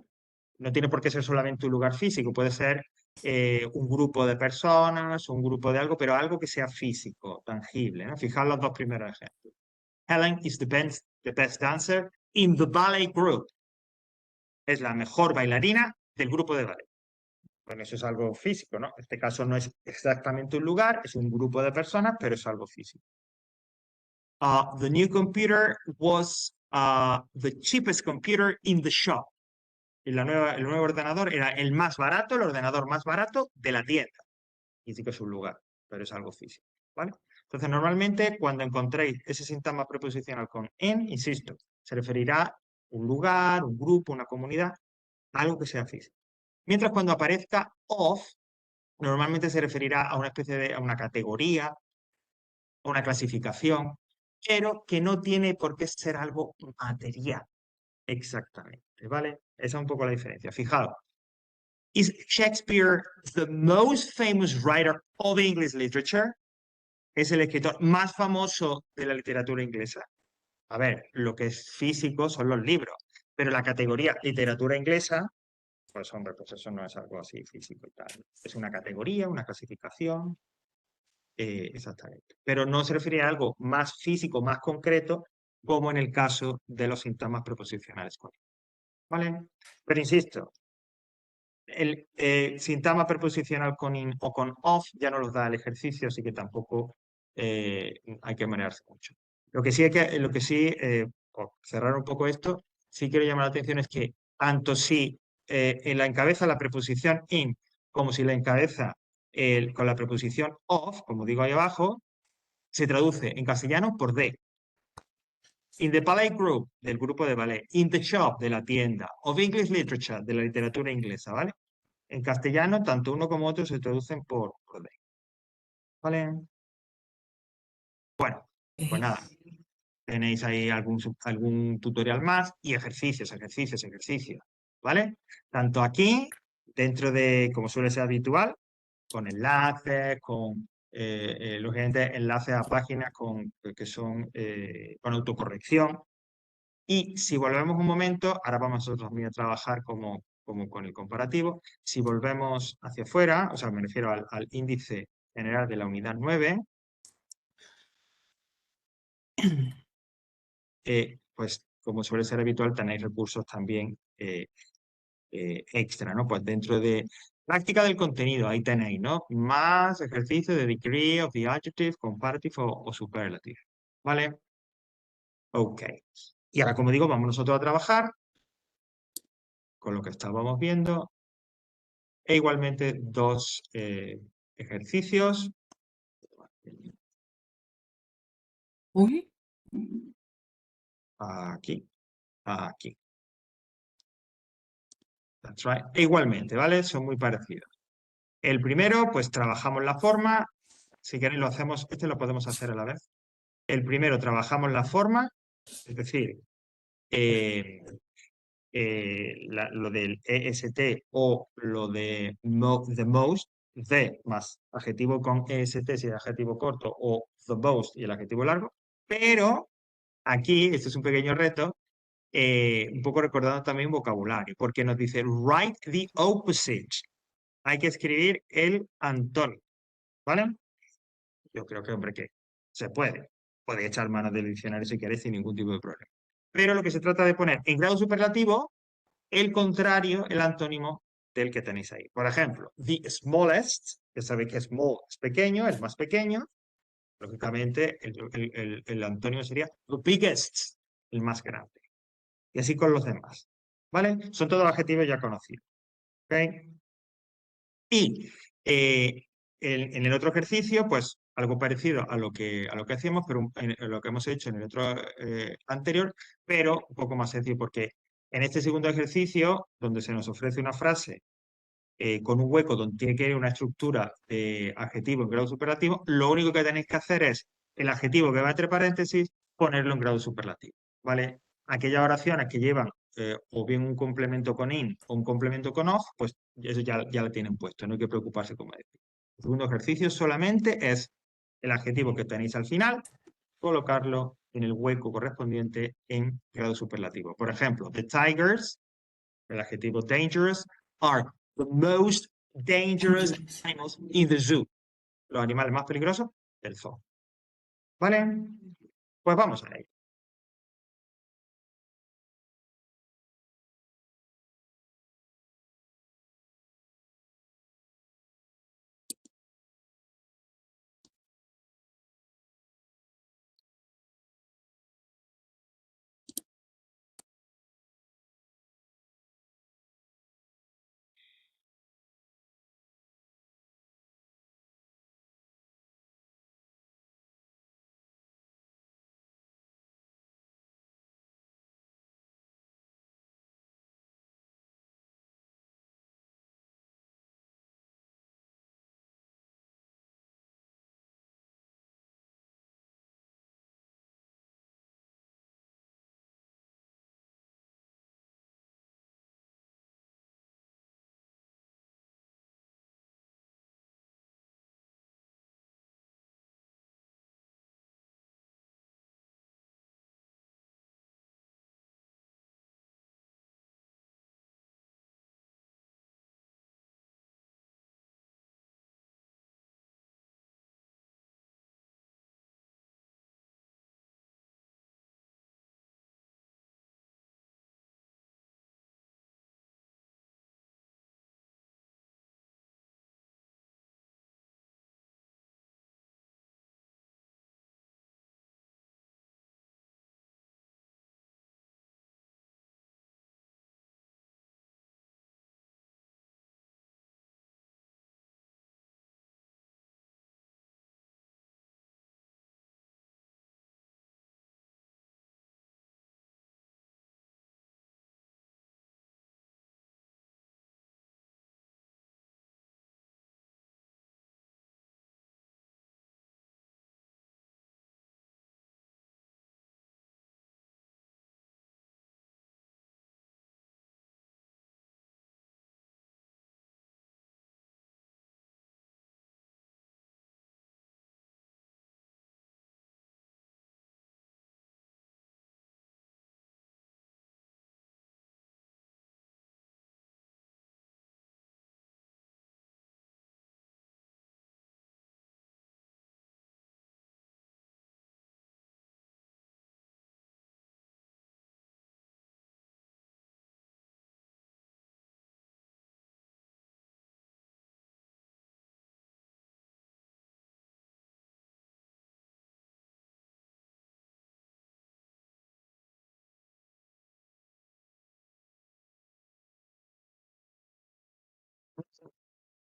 No tiene por qué ser solamente un lugar físico, puede ser un grupo de personas, un grupo de algo, pero algo que sea físico, tangible, ¿no? Fijaos los dos primeros ejemplos. Helen is the best dancer in the ballet group. Es la mejor bailarina del grupo de ballet. Bueno, eso es algo físico, ¿no? En este caso no es exactamente un lugar, es un grupo de personas, pero es algo físico. The new computer was the cheapest computer in the shop. El nuevo ordenador era el más barato, el ordenador más barato de la tienda. Y sí que es un lugar, pero es algo físico, ¿vale? Entonces, normalmente cuando encontréis ese sintagma preposicional con en, insisto, se referirá a un lugar, un grupo, una comunidad, algo que sea físico. Mientras cuando aparezca of, normalmente se referirá a una especie de a una categoría, a una clasificación, pero que no tiene por qué ser algo material. Exactamente, ¿vale? Esa es un poco la diferencia. Fijaos. Is Shakespeare the most famous writer of English literature? ¿Es el escritor más famoso de la literatura inglesa? A ver, lo que es físico son los libros, pero la categoría literatura inglesa, pues hombre, pues eso no es algo así físico y tal. Es una categoría, una clasificación, exactamente. Pero no se refiere a algo más físico, más concreto, como en el caso de los sintagmas preposicionales. ¿Vale? Pero insisto, el sintagma preposicional con in o con of ya no los da el ejercicio, así que tampoco hay que marearse mucho. Lo que sí, por cerrar un poco esto, sí quiero llamar la atención es que tanto si en la encabeza la preposición in como si la encabeza con la preposición of, como digo ahí abajo, se traduce en castellano por de. In the ballet group, del grupo de ballet. In the shop, de la tienda. Of English literature, de la literatura inglesa, ¿vale? En castellano, tanto uno como otro se traducen por de. ¿Vale? Bueno, pues nada. Tenéis ahí algún tutorial más y ejercicios. ¿Vale? Tanto aquí, dentro de, como suele ser habitual, con enlaces, con lógicamente enlaces a páginas que son con autocorrección. Y si volvemos un momento, ahora vamos nosotros a trabajar como con el comparativo. Si volvemos hacia afuera, o sea, me refiero al índice general de la unidad 9, pues como suele ser habitual, tenéis recursos también extra, ¿no? Pues dentro de práctica del contenido, ahí tenéis, ¿no? Más ejercicio de degree of the adjective, comparative o superlative. ¿Vale? Ok. Y ahora, como digo, vamos nosotros a trabajar con lo que estábamos viendo e igualmente dos ejercicios. Uy, Aquí, aquí. That's right. E igualmente, ¿vale? Son muy parecidos. El primero, pues trabajamos la forma. Si queréis lo hacemos, este lo podemos hacer a la vez. El primero, trabajamos la forma, es decir, lo del EST o lo de the most, the más adjetivo con EST si es adjetivo corto o the most y el adjetivo largo. Pero aquí, este es un pequeño reto, un poco recordando también vocabulario, porque nos dice write the opposite. Hay que escribir el antónimo, ¿vale? Yo creo que, hombre, que se puede. Podéis echar mano del diccionario si queréis sin ningún tipo de problema. Pero lo que se trata de poner en grado superlativo el contrario, el antónimo del que tenéis ahí. Por ejemplo, the smallest, que sabéis que small es pequeño, el más pequeño. Lógicamente, el antónimo sería the biggest, el más grande. Y así con los demás. ¿Vale? Son todos adjetivos ya conocidos. ¿Ok? Y en el otro ejercicio, pues algo parecido a lo que hacíamos, pero en lo que hemos hecho en el otro anterior, pero un poco más sencillo, porque en este segundo ejercicio, donde se nos ofrece una frase con un hueco donde tiene que ir una estructura de adjetivo en grado superlativo, lo único que tenéis que hacer es el adjetivo que va entre paréntesis, ponerlo en grado superlativo, ¿vale? Aquellas oraciones que llevan o bien un complemento con in o un complemento con of, pues eso ya lo tienen puesto, no hay que preocuparse como decir. El segundo ejercicio solamente es el adjetivo que tenéis al final, colocarlo en el hueco correspondiente en grado superlativo. Por ejemplo, the tigers, el adjetivo dangerous, are the most dangerous animals in the zoo. Los animales más peligrosos del zoo. ¿Vale? Pues vamos a ello.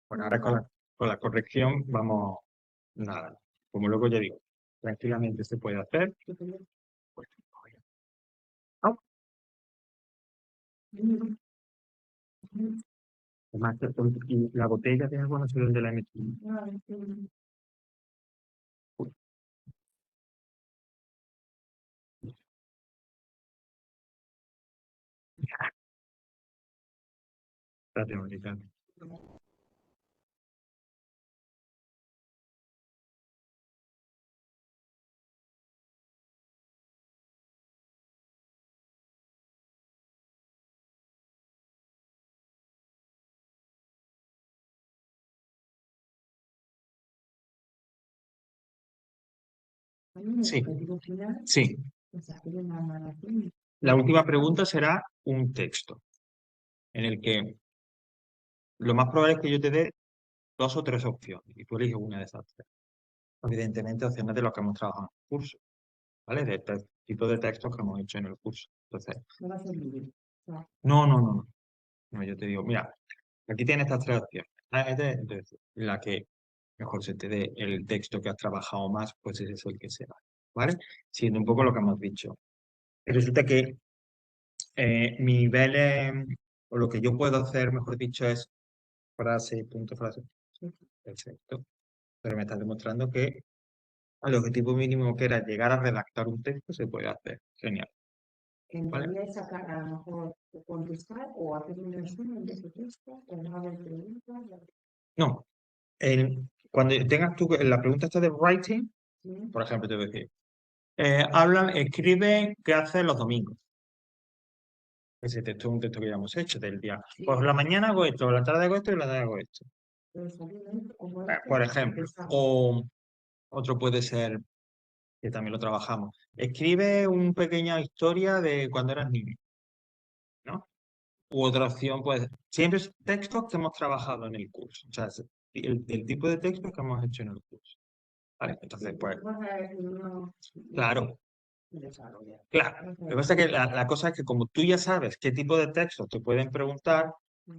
Bueno, ahora con la corrección vamos, nada, como luego ya digo, tranquilamente se puede hacer. Pues, au. Además, y la botella de agua no sé dónde la he metido. Uy, espérate un momentito. Sí, sí. La última pregunta será un texto en el que lo más probable es que yo te dé 2 o 3 opciones y tú eliges una de esas 3. Evidentemente, opciones de lo que hemos trabajado en el curso, ¿vale? De tipo de textos que hemos hecho en el curso. Entonces, no. No, yo te digo, mira, aquí tienes estas 3 opciones. Entonces, la que mejor se te dé el texto que has trabajado más, pues ese es el que será, ¿vale? Siguiendo un poco lo que hemos dicho. Resulta que mi nivel, o lo que yo puedo hacer, mejor dicho, es frase, punto, frase. Perfecto. Pero me estás demostrando que el objetivo mínimo que era llegar a redactar un texto se puede hacer. Genial. En Vale. realidad es sacar, a lo mejor, contestar o hacer un resumen de ese texto, o no haber preguntas. No. Cuando tengas tú la pregunta esta de writing, ¿Sí? por ejemplo, te voy a decir, escribe qué haces los domingos. Ese texto es un texto que ya hemos hecho del día. Sí. Por la mañana hago esto, por la tarde hago esto y por la tarde hago esto. Pero salir como Por ejemplo. O otro puede ser, que también lo trabajamos, escribe una pequeña historia de cuando eras niño, ¿no? U otra opción, pues, siempre es textos que hemos trabajado en el curso. O sea, es el tipo de textos que hemos hecho en el curso. ¿Vale? Entonces, pues, claro. Claro, lo que pasa es que la cosa es que como tú ya sabes qué tipo de textos te pueden preguntar,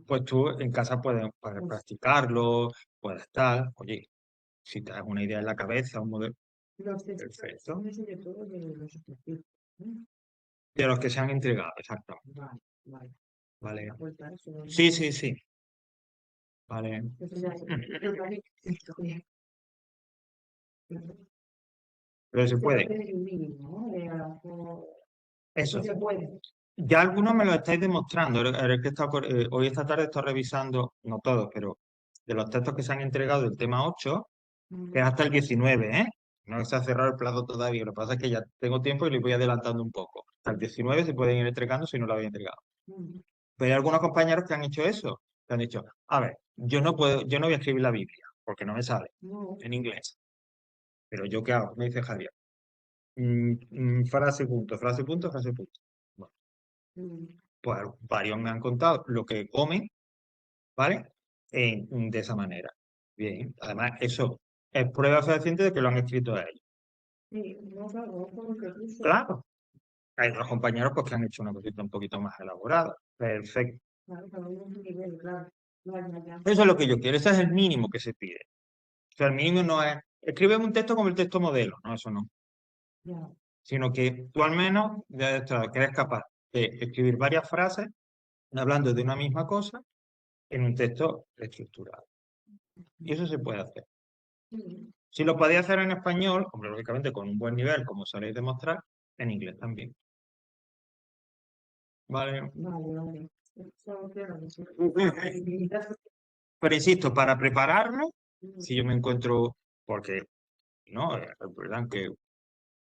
pues tú en casa puedes practicarlo, puedes tal. Oye, si te das una idea en la cabeza, un modelo, Los textos perfecto. son sobre todo de los ejercicios, ¿no? De los que se han entregado, exacto. Vale. Vale. Pues para eso no- Sí. Vale. Eso ya Pero se puede. puede un mínimo, ¿no? De a lo mejor- Eso. Se puede. Ya algunos me lo estáis demostrando. Ahora que he estado hoy esta tarde estoy revisando, no todos, pero de los textos que se han entregado del tema 8, que es hasta el 19, ¿eh? No se ha cerrado el plazo todavía. Lo que pasa es que ya tengo tiempo y le voy adelantando un poco. Hasta el 19 se pueden ir entregando si no lo habéis entregado. Pero hay algunos compañeros que han hecho eso. Que han dicho, a ver, yo no voy a escribir la Biblia, porque no me sale No. en inglés. Pero ¿yo qué hago? Me dice Javier. Frase, punto, frase, punto, frase, punto. Bueno, pues varios me han contado lo que comen, ¿vale? De esa manera. Bien, además eso es prueba fehaciente de que lo han escrito a ellos. Sí, no, claro, no porque incluso- Claro. Hay otros compañeros pues, que han hecho una cosita un poquito más elaborada. Perfecto. Claro, cada uno tiene nivel, claro. Ya. Eso es lo que yo quiero. Ese es el mínimo que se pide. O sea, el mínimo no es escribe un texto como el texto modelo. No, eso no. Ya. Sino que tú al menos ya que eres capaz de escribir varias frases hablando de una misma cosa en un texto estructurado. Y eso se puede hacer. Sí. Si lo podéis hacer en español, hombre, lógicamente con un buen nivel, como sabéis demostrar, en inglés también. ¿Vale? Vale. Eso, claro, eso. Pero insisto, para prepararlo, si yo me encuentro, porque no, es verdad que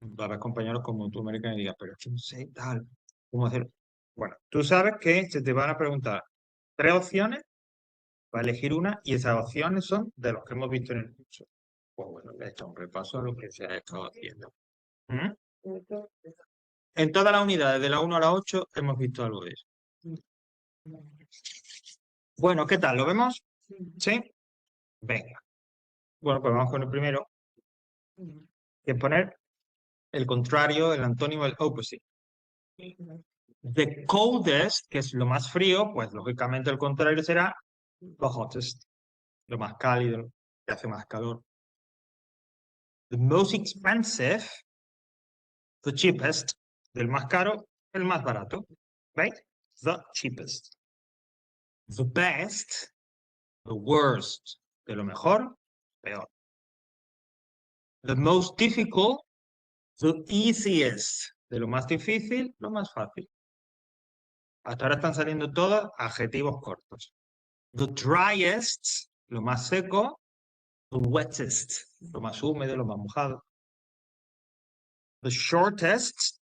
va a haber compañeros como tú, americanos, y digas, pero es que no sé tal, cómo hacer. Bueno, tú sabes que se te van a preguntar 3 opciones para elegir una y esas opciones son de los que hemos visto en el curso. Pues bueno, le he hecho un repaso a lo que se ha estado haciendo. ¿Mm? En todas las unidades, de la 1 a la 8, hemos visto algo de eso. Bueno, ¿qué tal? ¿Lo vemos? ¿Sí? Venga. Bueno, pues vamos con el primero, que es poner el contrario, el antónimo, el opposite. The coldest, que es lo más frío, pues lógicamente el contrario será the hottest, lo más cálido, que hace más calor. The most expensive, the cheapest, del más caro, el más barato. Right? The cheapest. The best, the worst, de lo mejor, peor. The most difficult, the easiest, de lo más difícil, lo más fácil. Hasta ahora están saliendo todos adjetivos cortos. The driest, lo más seco. The wettest, lo más húmedo, lo más mojado. The shortest,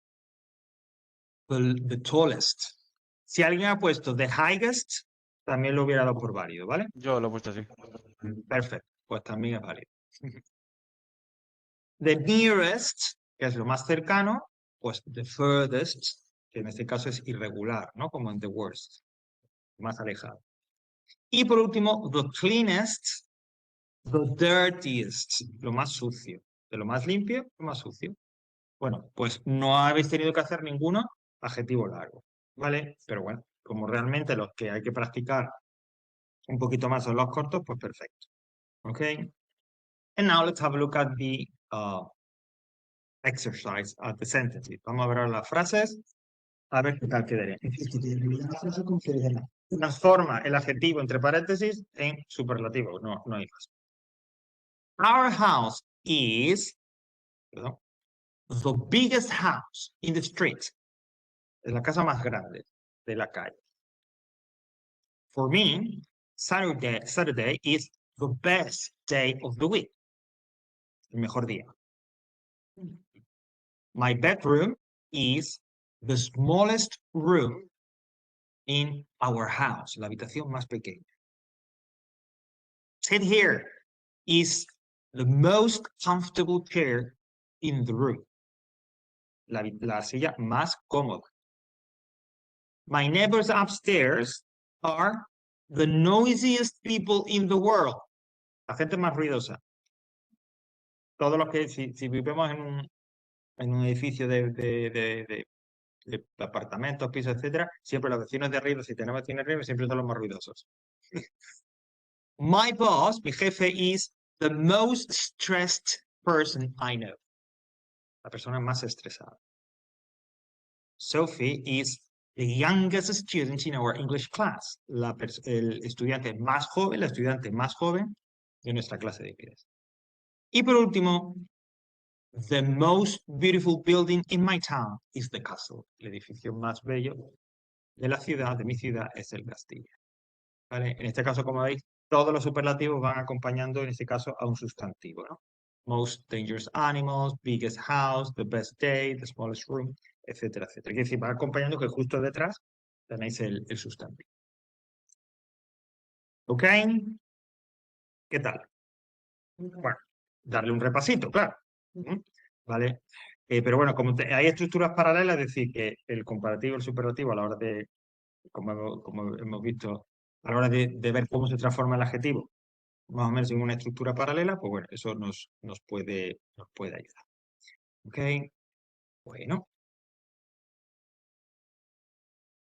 the tallest. Si alguien ha puesto the highest, también lo hubiera dado por válido, ¿vale? Yo lo he puesto así. Perfecto, pues también es válido. The nearest, que es lo más cercano, pues the furthest, que en este caso es irregular, ¿no? Como en the worst, más alejado. Y por último, the cleanest, the dirtiest, lo más sucio. De lo más limpio, lo más sucio. Bueno, pues no habéis tenido que hacer ninguno adjetivo largo, ¿vale? Pero bueno, como realmente los que hay que practicar un poquito más son los cortos, pues perfecto. ¿Ok? And now let's have a look at the exercise, at the sentences. Vamos a ver ahora las frases, a ver qué tal quedaría. Transforma el adjetivo entre paréntesis en superlativo, no hay más. Our house is, perdón, the biggest house in the street. Es la casa más grande de la calle. For me, Saturday is the best day of the week. El mejor día. My bedroom is the smallest room in our house. La habitación más pequeña. Sit here is the most comfortable chair in the room. La silla más cómoda. My neighbors upstairs are the noisiest people in the world. La gente más ruidosa. Todos los que, si vivimos en un edificio de apartamentos, pisos, etcétera, siempre los vecinos de arriba, si tenemos vecinos de arriba, siempre son los más ruidosos. My boss, mi jefe, is the most stressed person I know. La persona más estresada. Sophie is the youngest student in our English class. El estudiante más joven, la estudiante más joven de nuestra clase de inglés. Y por último, the most beautiful building in my town is the castle. El edificio más bello de la ciudad, de mi ciudad, es el castillo. ¿Vale? En este caso, como veis, todos los superlativos van acompañando, en este caso, a un sustantivo, ¿no? Most dangerous animals, biggest house, the best day, the smallest room, etcétera, etcétera. Es decir, va acompañando que justo detrás tenéis el sustantivo. ¿Ok? ¿Qué tal? Bueno, darle un repasito, claro. ¿Vale? Pero bueno, como hay estructuras paralelas, es decir, que el comparativo y el superlativo a la hora de, como hemos visto, a la hora de ver cómo se transforma el adjetivo, más o menos en una estructura paralela, pues bueno, eso nos puede ayudar. ¿Ok? Bueno.